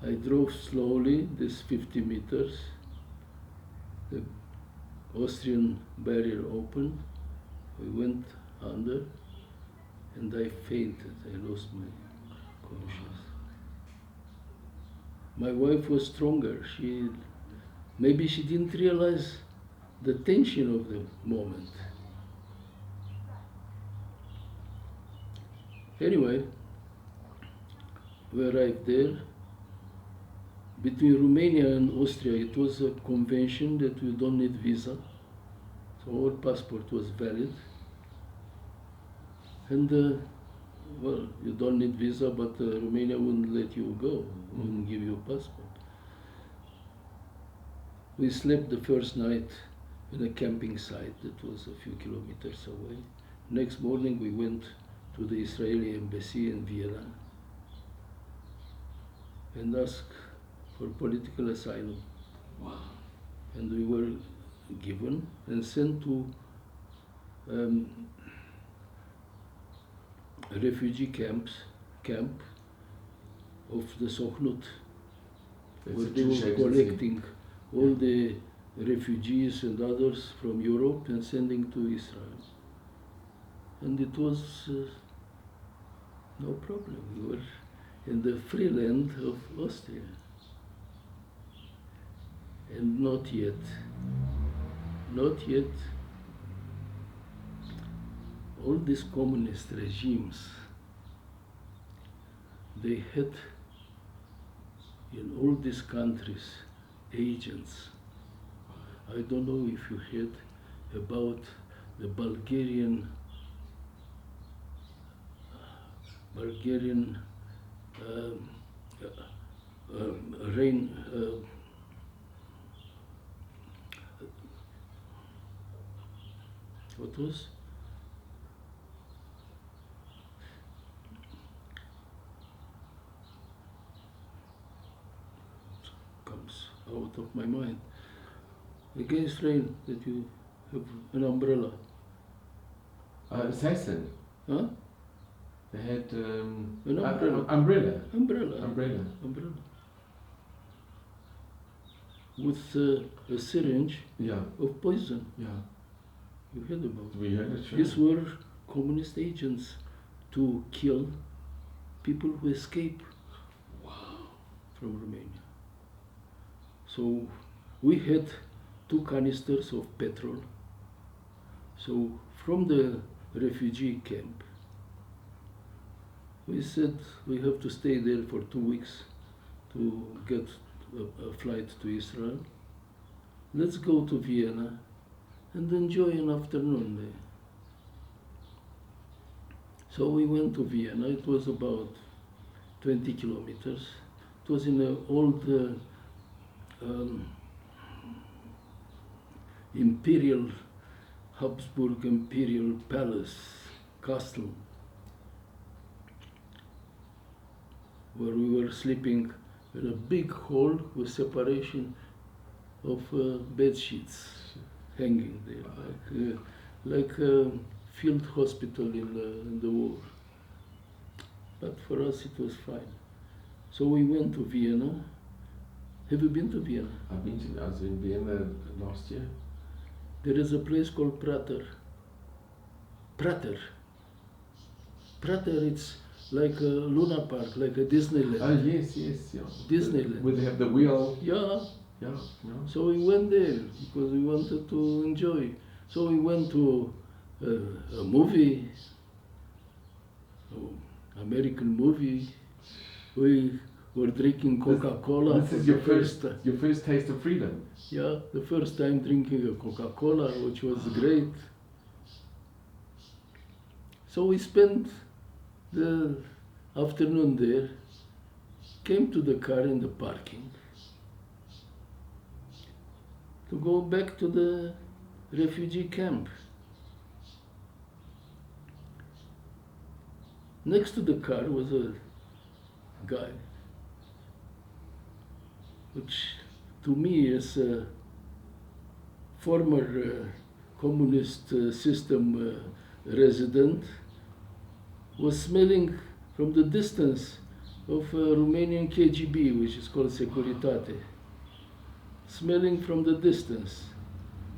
I drove slowly, this 50 meters. The Austrian barrier opened. We went under, and I fainted. I lost my consciousness. My wife was stronger. Maybe she didn't realize the tension of the moment. Anyway, we arrived there. Between Romania and Austria, it was a convention that we don't need visa. So our passport was valid. And, well, you don't need visa, but Romania wouldn't let you go, wouldn't give you a passport. We slept the first night in a camping site that was a few kilometers away. Next morning we went to the Israeli embassy in Vienna and asked for political asylum. Wow. And we were given and sent to a refugee camp of the Sochnut, where they were collecting all the refugees and others from Europe and sending to Israel. And it was no problem. We were in the free land of Austria. And not yet, all these communist regimes, they had in all these countries agents. I don't know if you heard about the Bulgarian what was? Comes out of my mind. Against rain, that you have an umbrella. Assassin. Huh? They had An umbrella. Umbrella. With a syringe of poison. Yeah. You heard about it? We heard it, sure. These were communist agents to kill people who escape from Romania. So we had 2 canisters of petrol. So from the refugee camp, we said we have to stay there for 2 weeks to get a flight to Israel. Let's go to Vienna and enjoy an afternoon there. So we went to Vienna. It was about 20 kilometers. It was in an old Habsburg imperial palace, castle, where we were sleeping in a big hall with separation of bed sheets hanging there, like a field hospital in the war. But for us it was fine. So we went to Vienna. Have you been to Vienna? I was in Vienna last year. There is a place called Prater. Prater, it's like a Luna Park, like a Disneyland. Oh, yes, yeah. Disneyland. Where they have the wheel. Yeah. Yeah. So we went there because we wanted to enjoy. So we went to a movie, American movie. We were drinking Coca-Cola. This is your first taste of freedom. Yeah, the first time drinking a Coca-Cola, which was great. So we spent the afternoon there, came to the car in the parking to go back to the refugee camp. Next to the car was a guy, which to me is former communist system resident was smelling from the distance of Romanian KGB, which is called Securitate, smelling from the distance,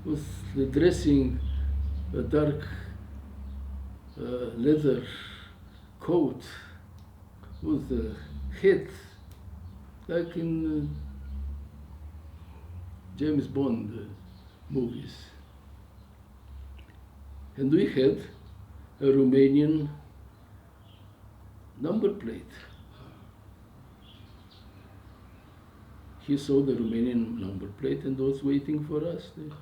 with the dressing a dark leather coat, with a hat, like in James Bond movies. And we had a Romanian number plate. He saw the Romanian number plate and was waiting for us there.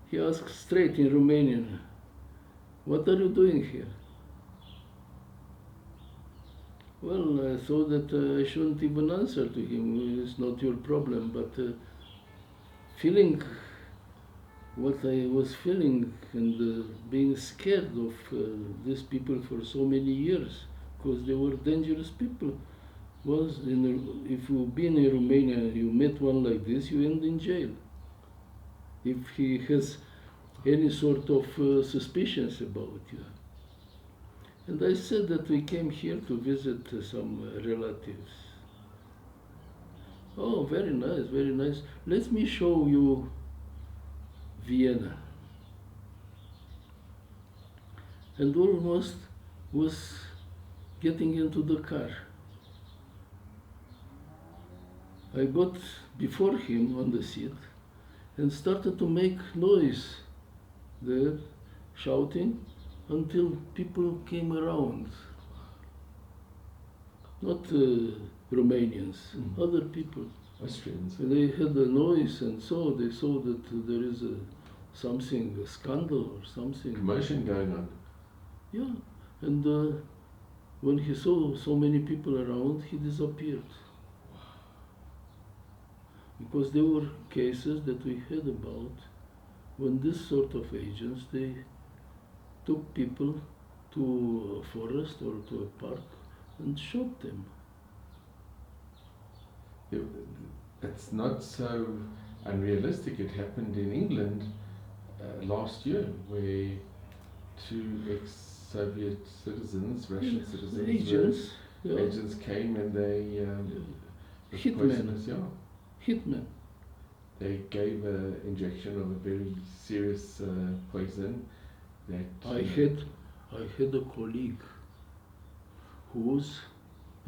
He asked straight in Romanian, "What are you doing here?" Well, I thought that I shouldn't even answer to him. It's not your problem, but feeling what I was feeling and being scared of these people for so many years, because they were dangerous people. If you've been in Romania and you met one like this, you end in jail. If he has any sort of suspicions about you. And I said that we came here to visit some relatives. Oh, very nice, very nice. Let me show you Vienna. And almost was getting into the car. I got before him on the seat and started to make noise there, shouting, until people came around. Not Romanians, other people. Austrians. And they heard the noise, and so they saw that there is a scandal or something. Commotion going on. Yeah, and when he saw so many people around, he disappeared. Because there were cases that we heard about when this sort of agents, they took people to a forest or to a park and shot them. It's not so unrealistic. It happened in England last year, where two ex-Soviet citizens, Russian citizens, agents came and they Hitmen. They gave an injection of a very serious poison that I had a colleague who was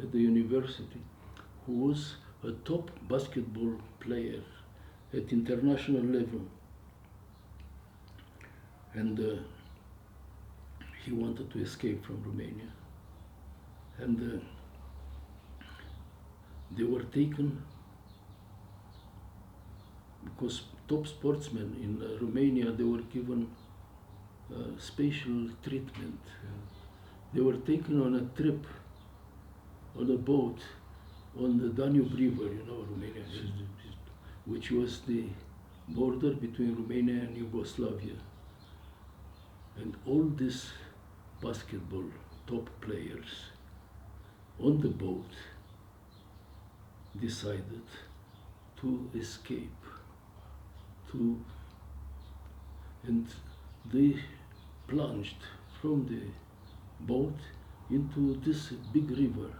at the university, who was a top basketball player at international level, and he wanted to escape from Romania, and they were taken because top sportsmen in Romania, they were given special treatment. They were taken on a trip on a boat on the Danube River, Romania, which was the border between Romania and Yugoslavia. And all these basketball top players on the boat decided to escape. And they plunged from the boat into this big river.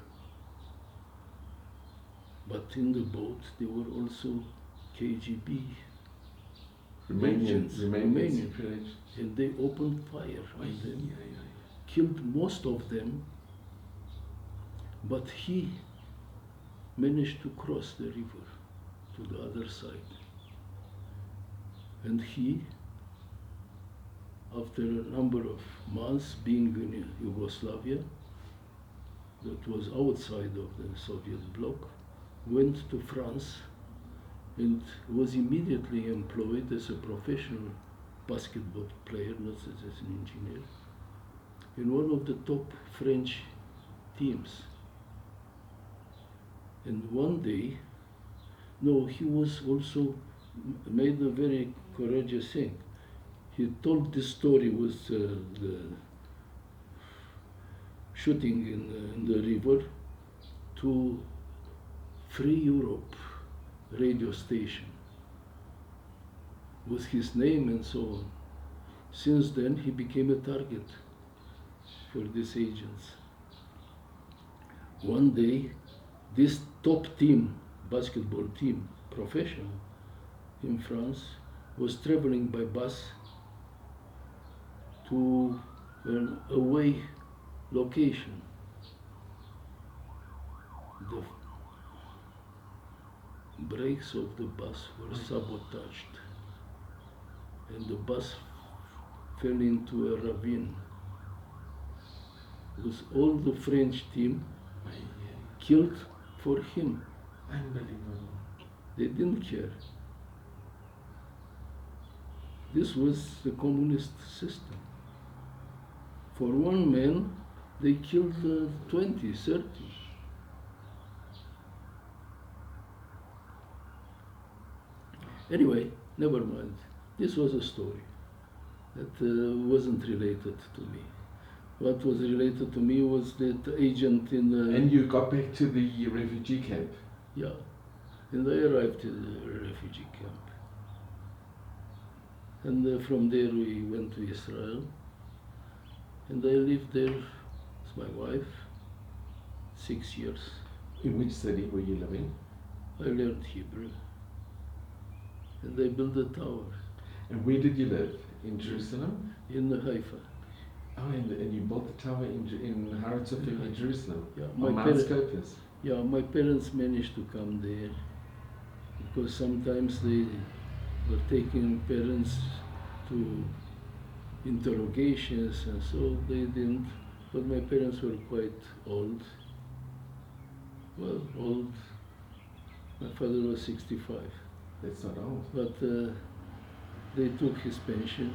But in the boat there were also KGB Romanians, and they opened fire on them, killed most of them, but he managed to cross the river to the other side. And he, after a number of months being in Yugoslavia, that was outside of the Soviet bloc, went to France and was immediately employed as a professional basketball player, not as an engineer, in one of the top French teams. And one day, he was also made a very courageous thing. He told this story with the shooting in the river to Free Europe radio station. with his name and so on. Since then, he became a target for these agents. One day, this top team, basketball team, professional in France, was traveling by bus to an away location. The brakes of the bus were sabotaged, and the bus fell into a ravine with all the French team killed for him. Unbelievable. They didn't care. This was the communist system. For one man, they killed 20, 30. Anyway, never mind. This was a story that wasn't related to me. What was related to me was that agent in the... And you got back to the refugee camp? Yeah, and I arrived at the refugee camp. And from there we went to Israel. And I lived there with my wife, 6 years. In which city were you living? I learned Hebrew. And I built a tower. And where did you live? In Jerusalem? In Haifa. Oh, and you built the tower in Har Tzofim in Jerusalem? Yeah, on Mount Scopus? Yeah, my parents managed to come there because sometimes they were taking parents to interrogations, and so they didn't. But my parents were quite old. Well, old. My father was 65. That's not old. But they took his pension,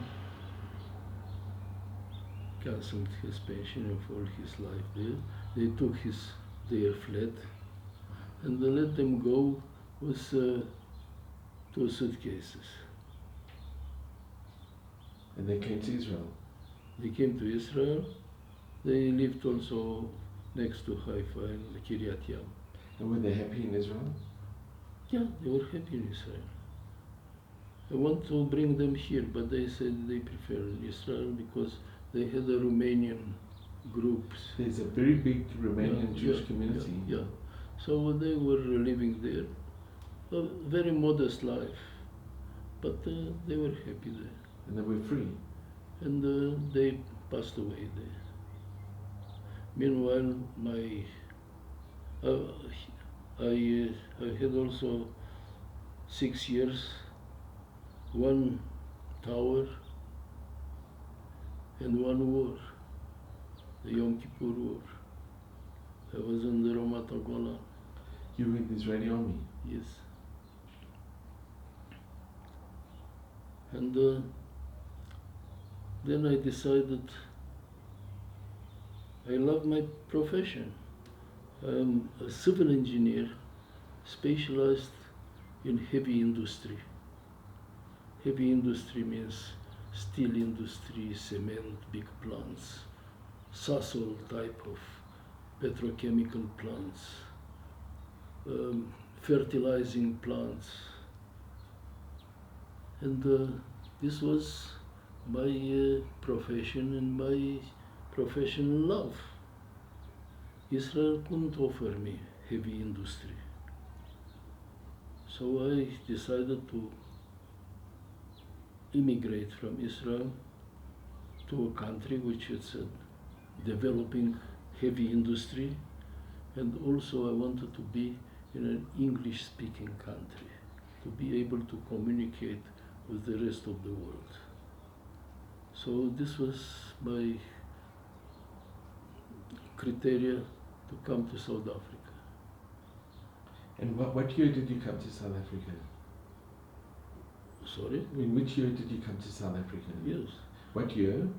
cancelled his pension for his life there. They took their flat, and they let them go with 2 suitcases. And they came to Israel? They came to Israel. They lived also next to Haifa and Kiryat Yam. And were they happy in Israel? Yeah, they were happy in Israel. I want to bring them here, but they said they prefer Israel because they had a Romanian groups. There's a very big Romanian Jewish community. Yeah. So they were living there. A very modest life, but they were happy there. And they were free. And they passed away there. Meanwhile, I had also 6 years, 1 tower and 1 war, the Yom Kippur War. I was in the Ramat Golan. You were in the Israeli army? Yes. And then I decided I love my profession. I'm a civil engineer specialized in heavy industry. Heavy industry means steel industry, cement, big plants, Sasol type of petrochemical plants, fertilizing plants. And this was my profession and my professional love. Israel couldn't offer me heavy industry. So I decided to immigrate from Israel to a country which is developing heavy industry, and also I wanted to be in an English-speaking country, to be able to communicate with the rest of the world. So this was my criteria to come to South Africa. And what year did you come to South Africa? Sorry? In which year did you come to South Africa? Yes. What year?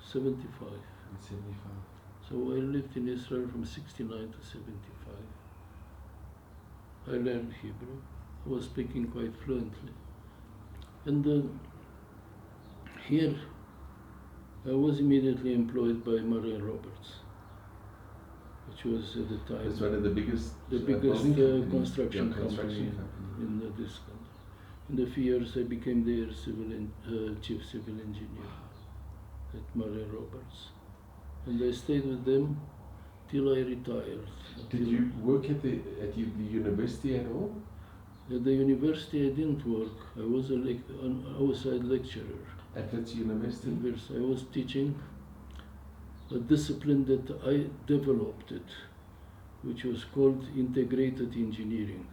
75. In 75. So I lived in Israel from 69 to 75. I learned Hebrew. I was speaking quite fluently. And here I was immediately employed by Murray Roberts, which was at the time It's one of the biggest construction company in this country. In a few years, I became their chief civil engineer at Murray Roberts. And I stayed with them till I retired. Did you work at the university at all? At the university, I didn't work. I was an outside lecturer. At Wits University? I was teaching a discipline that I developed it, which was called integrated engineering.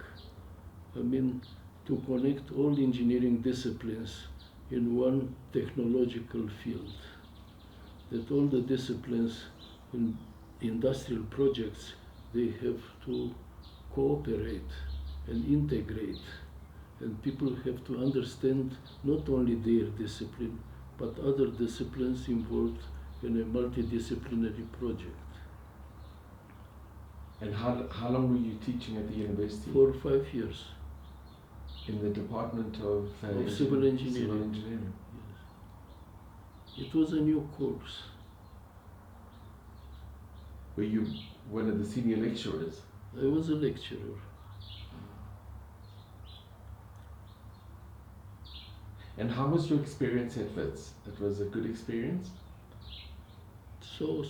I mean, to connect all engineering disciplines in one technological field. That all the disciplines in industrial projects, they have to cooperate and integrate. And people have to understand not only their discipline, but other disciplines involved in a multidisciplinary project. And how long were you teaching at the university? For 5 years. In the Department of Civil Engineering. Civil Engineering. Yes. It was a new course. Were you one of the senior lecturers? I was a lecturer. And how was your experience at Wits? It was a good experience? So.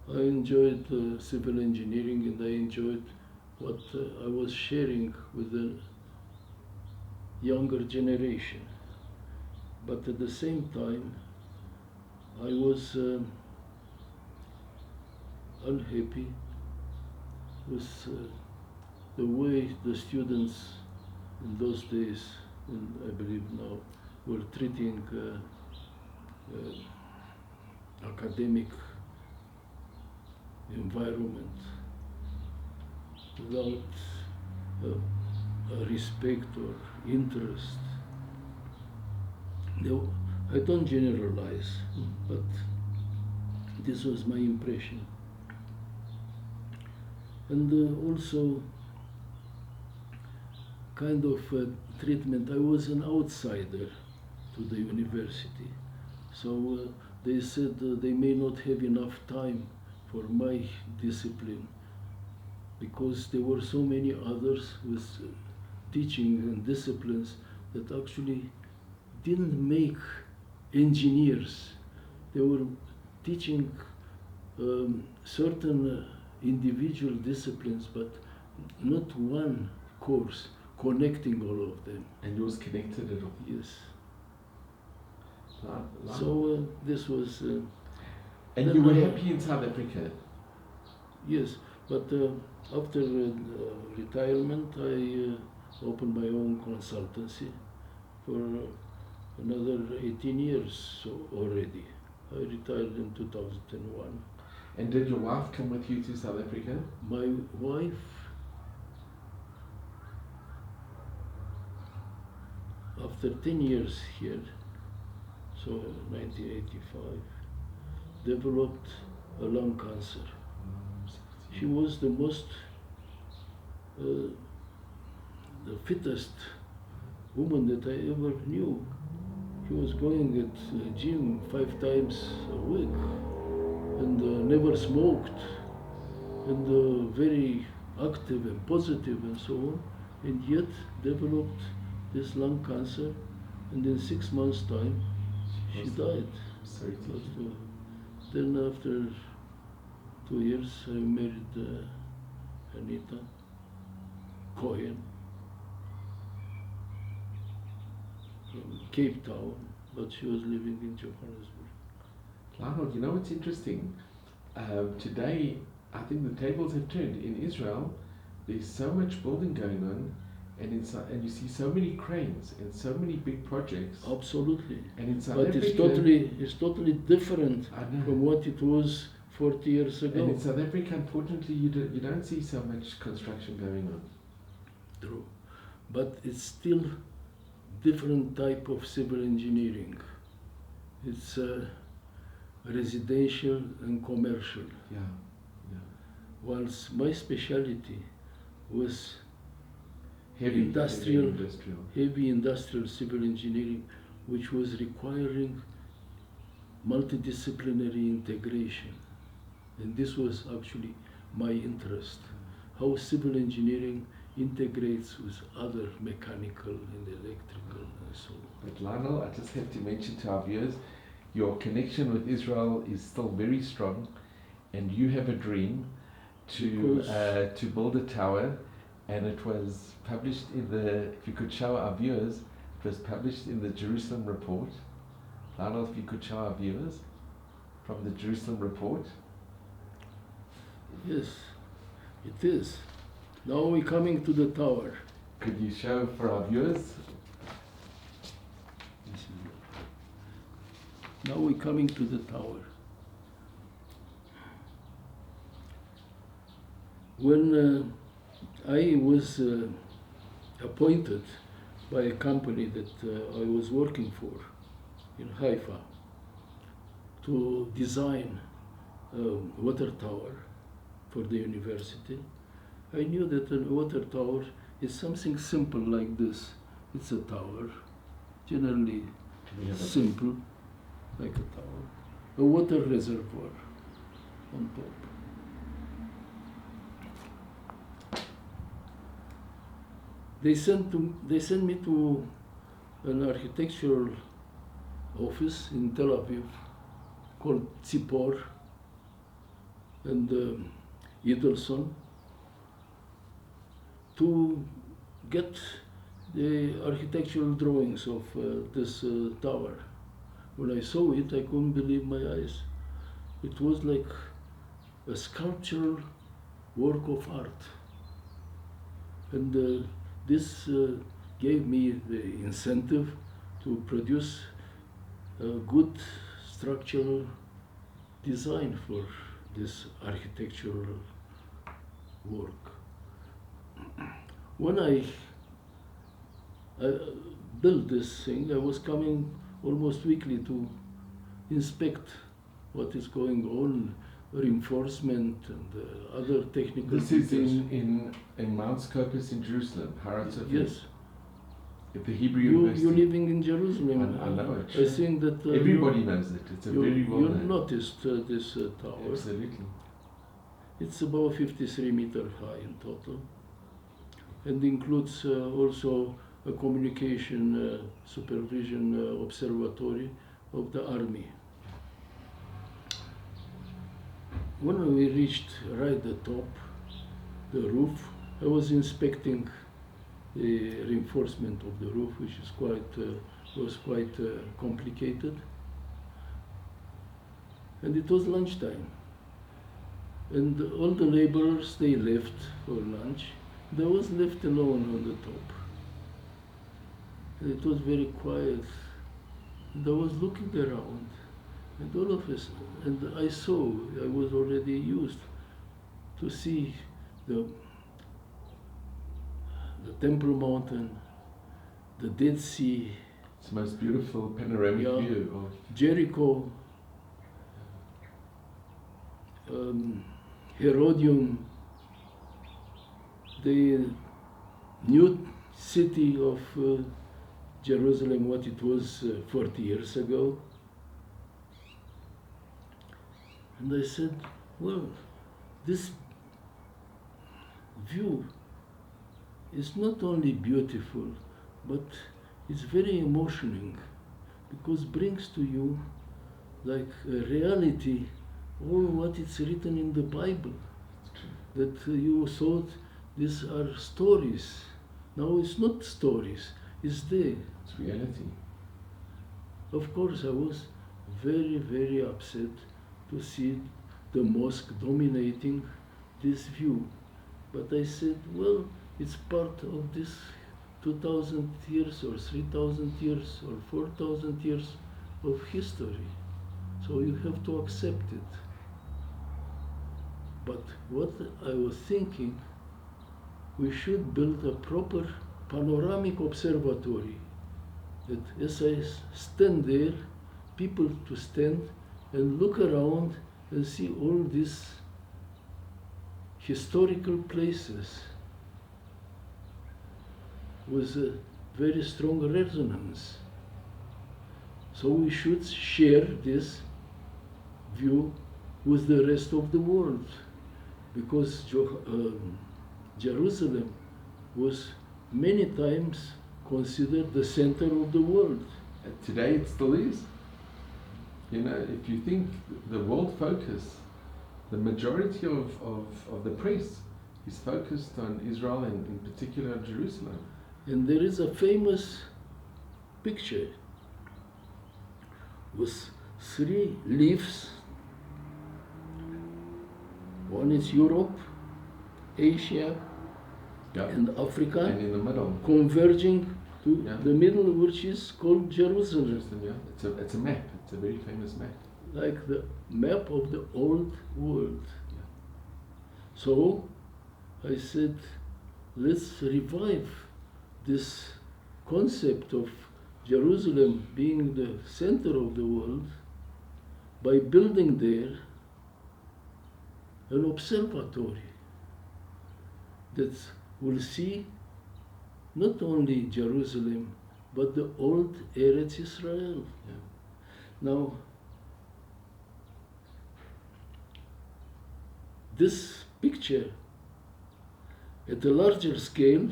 I enjoyed civil engineering, and I enjoyed what I was sharing with the younger generation. But at the same time, I was unhappy with the way the students in those days, and I believe now, were treating academic environment without a respect or interest. No, I don't generalize, but this was my impression. And also kind of treatment. I was an outsider to the university, so they said they may not have enough time for my discipline because there were so many others with teaching and disciplines that actually didn't make engineers. They were teaching certain individual disciplines, but not one course connecting all of them. And yours connected it all? Yes. Wow. So this was... and you were happy in South Africa? Yes, but after retirement, I opened my own consultancy for another 18 years already. I retired in 2001. And did your wife come with you to South Africa? My wife, after 10 years here, so 1985, developed a lung cancer. She was the most, the fittest woman that I ever knew. She was going at the gym 5 times a week and never smoked and very active and positive and so on, and yet developed this lung cancer, and in 6 months' time she died. Sorry to hear. Then after 2 years I married Anita Cohen from Cape Town, but she was living in Johannesburg. Lyonell, you know what's interesting? Today, I think the tables have turned. In Israel, there's so much building going on, and you see so many cranes and so many big projects. Absolutely. And in South but Africa, it's totally different from what it was 40 years ago. And in South Africa, unfortunately, you don't see so much construction going on. True. But it's still different type of civil engineering. It's residential and commercial. Yeah. Whilst my specialty was heavy industrial civil engineering, which was requiring multidisciplinary integration. And this was actually my interest, how civil engineering integrates with other mechanical and electrical and so on. But Lyonell, I just have to mention to our viewers, your connection with Israel is still very strong, and you have a dream to build a tower, and it was published in the, if you could show our viewers, it was published in the Jerusalem Report. Lyonell, if you could show our viewers from the Jerusalem Report. Yes, it is. Now we're coming to the tower. Could you show for our viewers? Now we're coming to the tower. When I was appointed by a company that I was working for in Haifa to design a water tower for the university, I knew that a water tower is something simple like this. It's a tower, generally simple, like a tower, a water reservoir on top. They sent me to an architectural office in Tel Aviv called Tzipor and Idelson to get the architectural drawings of this tower. When I saw it, I couldn't believe my eyes. It was like a sculptural work of art. And this gave me the incentive to produce a good structural design for this architectural work. When I built this thing, I was coming almost weekly to inspect what is going on, reinforcement and other technical This details. is in Mount Scopus in Jerusalem, Harat Sophia. Yes. At the Hebrew University. You're living in Jerusalem. I know it. I think that everybody knows it. It's a very well known. You noticed this tower. Absolutely. It's about 53 meters high in total, and includes also a communication supervision observatory of the army. When we reached right at the top, the roof, I was inspecting the reinforcement of the roof, which is was quite complicated. And it was lunchtime. And all the laborers, they left for lunch. I was left alone on the top. And it was very quiet. And I was looking around. And all of us, and I saw, I was already used to see the Temple Mountain, the Dead Sea. It's the most beautiful panoramic view of Jericho, Herodium, the new city of Jerusalem, what it was 40 years ago. And I said, well, this view is not only beautiful, but it's very emotional, because it brings to you like a reality all what is written in the Bible, that you thought these are stories. Now it's not stories, it's there. It's reality. Of course, I was very, very upset to see the mosque dominating this view. But I said, well, it's part of this 2,000 years or 3,000 years or 4,000 years of history. So you have to accept it. But what I was thinking, we should build a proper panoramic observatory, that as I stand there, people to stand and look around and see all these historical places with a very strong resonance. So we should share this view with the rest of the world, because Jerusalem was many times considered the center of the world. Today it still is. You know, if you think the world focus, the majority of the press is focused on Israel and in particular Jerusalem. And there is a famous picture with 3 leaves. One is Europe, Asia, Yeah. and Africa, And in the middle, converging to Yeah. the middle, which is called Jerusalem, Jerusalem, yeah. It's a map. It's a very famous map. like the map of the old world. Yeah. So I said, let's revive this concept of Jerusalem being the center of the world by building there an observatory that will see not only Jerusalem but the old Eretz Israel. Yeah. Now, this picture at a larger scale,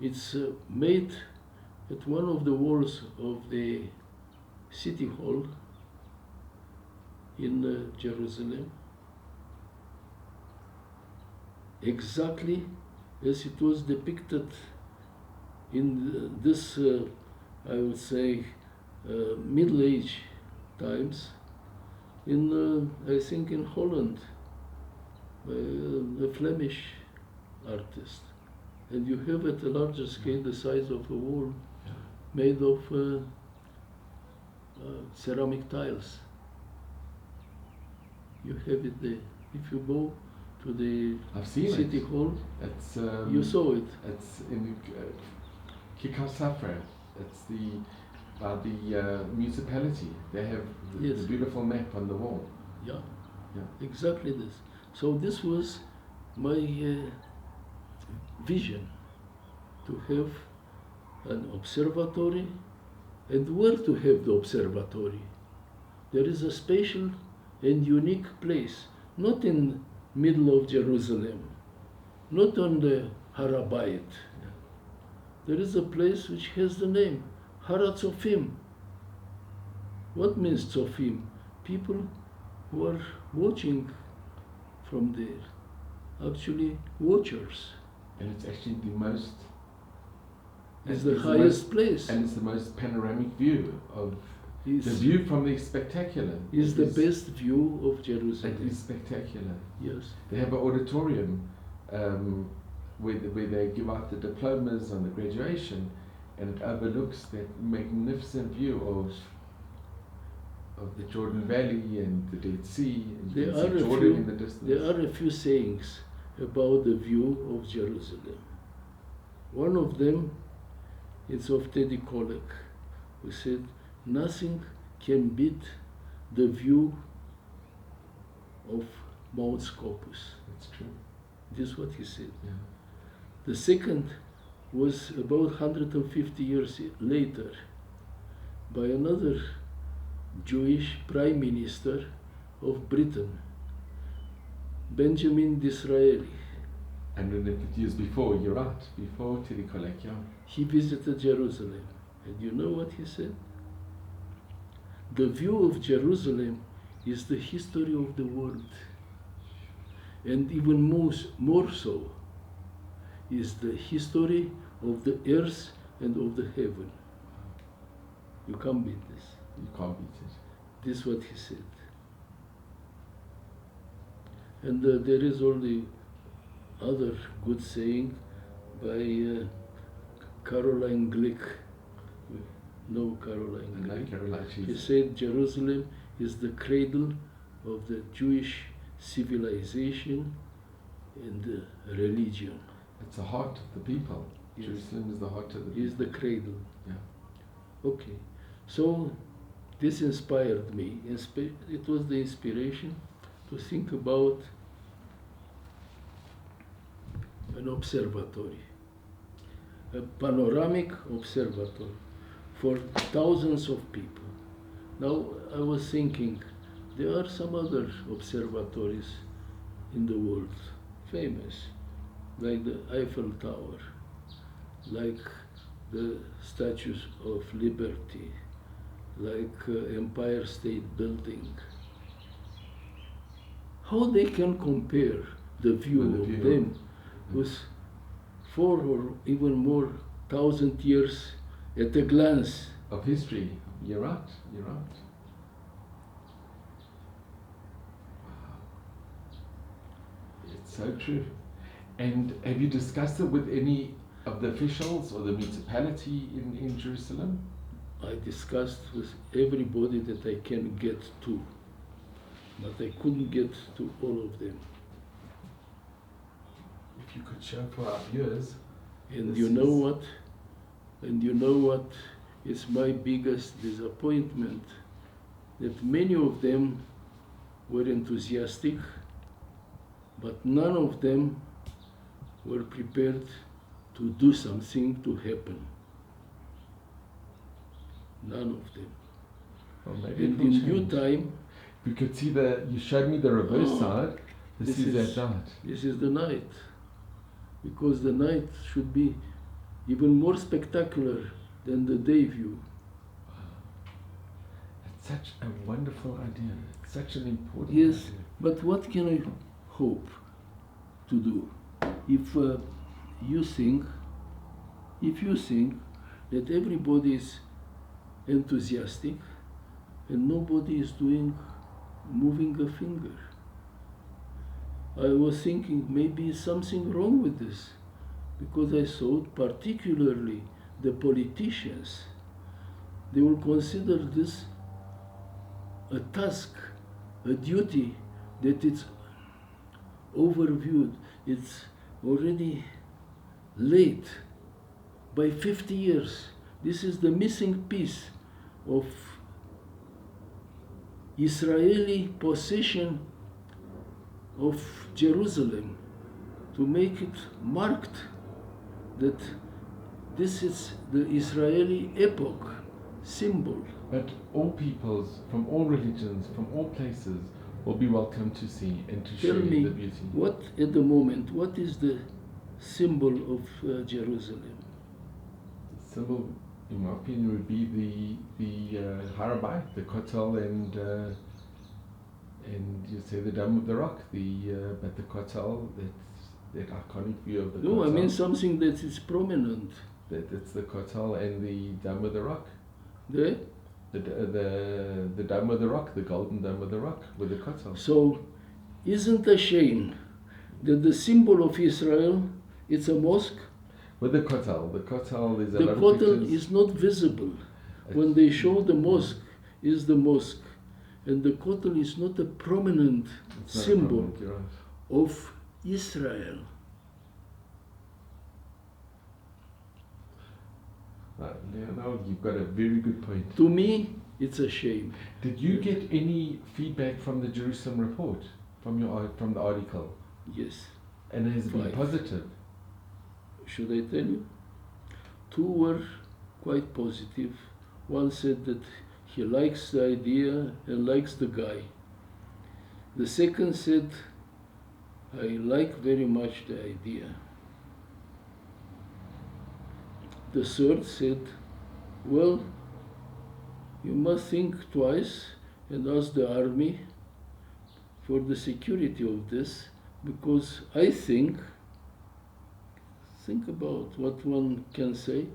it's made at one of the walls of the city hall in Jerusalem, exactly as it was depicted in this, I would say, Middle Age times, in I think in Holland, by a Flemish artist. And you have at a larger scale the size of a wall made of ceramic tiles. You have it there. If you go to the I've seen city it. hall, It's you saw it. It's in Kikasafra. It's the municipality. They have Yes. the beautiful map on the wall. Yeah, Yeah. exactly this. So this was my vision, to have an observatory. And where to have the observatory? There is a special and unique place, not in middle of Jerusalem, not on the Harabayit. There is a place which has the name Har HaTzofim. What means Tzofim? People who are watching from there, actually watchers. And it's actually the most. It's and the highest place. And it's the most panoramic view of the Is view from the spectacular. is the best view of It Jerusalem. is spectacular. Yes. They have an auditorium where they give out the diplomas on the graduation, and it overlooks that magnificent view of the Jordan Valley and the Dead Sea. And you There can are see a Jordan few- in the distance. There are a few sayings about the view of Jerusalem. One of them is of Teddy Kollek, who said, nothing can beat the view of Mount Scopus. That's true. This is what he said. Yeah. The second was about 150 years later by another Jewish prime minister of Britain, Benjamin Disraeli. 150 years before, you're right, before Teddy Kollek, yeah. He visited Jerusalem. And you know what he said? The view of Jerusalem is the history of the world. And even more so is the history of the earth and of the heaven. You can't beat this. You can't beat it. This is what he said. And there is only other good saying by Caroline Glick. No, Caroline And Glick. like Caroline, He she's said Jerusalem is the cradle of the Jewish civilization and religion. it's the heart of the people. Yes. Jerusalem is the heart of the people. Is the cradle. Yeah. Okay, so this inspired me. It was the inspiration to think about an observatory, a panoramic observatory for thousands of people. Now I was thinking, there are some other observatories in the world, famous. like the Eiffel Tower, like the Statues of Liberty, like Empire State Building. How they can compare the view of them with 4 or even more thousand years at a glance of history? You're right. You're right. Wow. It's so true. And have you discussed it with any of the officials or the municipality in Jerusalem? I discussed with everybody that I can get to, but I couldn't get to all of them. If you could show for our viewers. And you know what? And you know what is my biggest disappointment? That many of them were enthusiastic, but none of them were prepared to do something to happen. None of them. Well, maybe And in due time, we could see you showed me the reverse side. This is that night. This is the night. Because the night should be even more spectacular than the day view. Wow. It's such a wonderful idea. It's such an important Yes, idea. but what can I hope to do? If you think that everybody is enthusiastic and nobody is moving a finger. I was thinking maybe something wrong with this, because I thought particularly the politicians, they will consider this a task, a duty that it's overviewed. It's already late by 50 years. This is the missing piece of Israeli possession of Jerusalem, to make it marked that this is the Israeli epoch symbol. But all peoples, from all religions, from all places, will be welcome to see and to share the beauty. Tell me, what at the moment, what is the symbol of Jerusalem? The symbol, in my opinion, would be the Harabai, the Kotel, and you say the Dome of the Rock, but the Kotel, that iconic view of the Kotel. No, I mean something that is prominent. It's the Kotel and the Dome of the Rock. The Dome of the Rock, the golden Dome of the Rock, with the Kotel. So, isn't a shame that the symbol of Israel, it's a mosque? With the Kotel is a the lot of Kotel pictures. is not visible. When they show the mosque, is the mosque. And the Kotel is not a prominent symbol of Israel. Lyonell, you've got a very good point. To me, it's a shame. Did you get any feedback from the Jerusalem report, from the article? Yes. And has it been 5. positive? Should I tell you? 2 were quite positive. One said that he likes the idea and likes the guy. The second said, I like very much the idea. The third said, well, you must think twice and ask the army for the security of this, because I think about what one can say,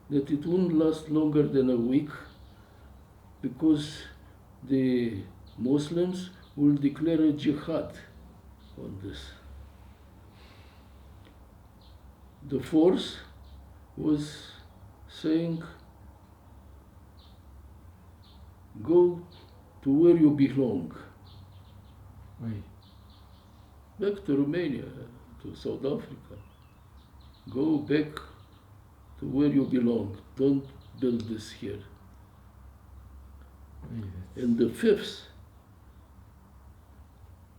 that it won't last longer than a week, because the Muslims will declare a jihad on this. The fourth was saying, go to where you belong. Wait. Back to Romania, to South Africa. Go back to where you belong. Don't build this here. And the fifth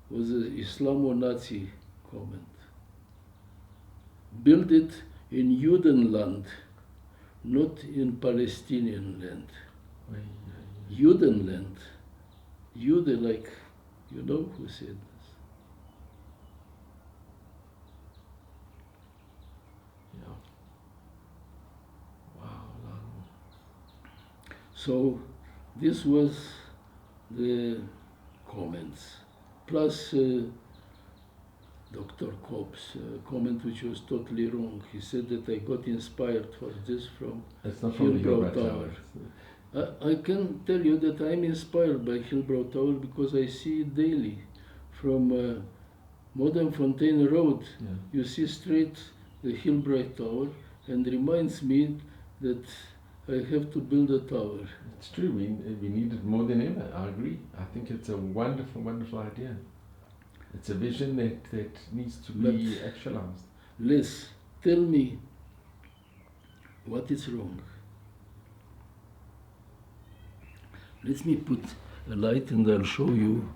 was an Islamo-Nazi comment. Build it in Judenland, not in Palestinian land. Judenland. Jude, like, you know who said this? So this was the comments. Plus Dr. Cobb's comment, which was totally wrong. He said that I got inspired for this from It's not from the Hillbrow Hillbrow Tower. Tower. I can tell you that I'm inspired by Hillbrow Tower because I see it daily. From Modern Fontaine Road, Yeah. you see straight the Hillbrow Tower, and reminds me that I have to build a tower. It's true, we need it more than ever, I agree. I think it's a wonderful, wonderful idea. It's a vision that needs to be actualized. Les, tell me what is wrong. Let me put a light and I'll show you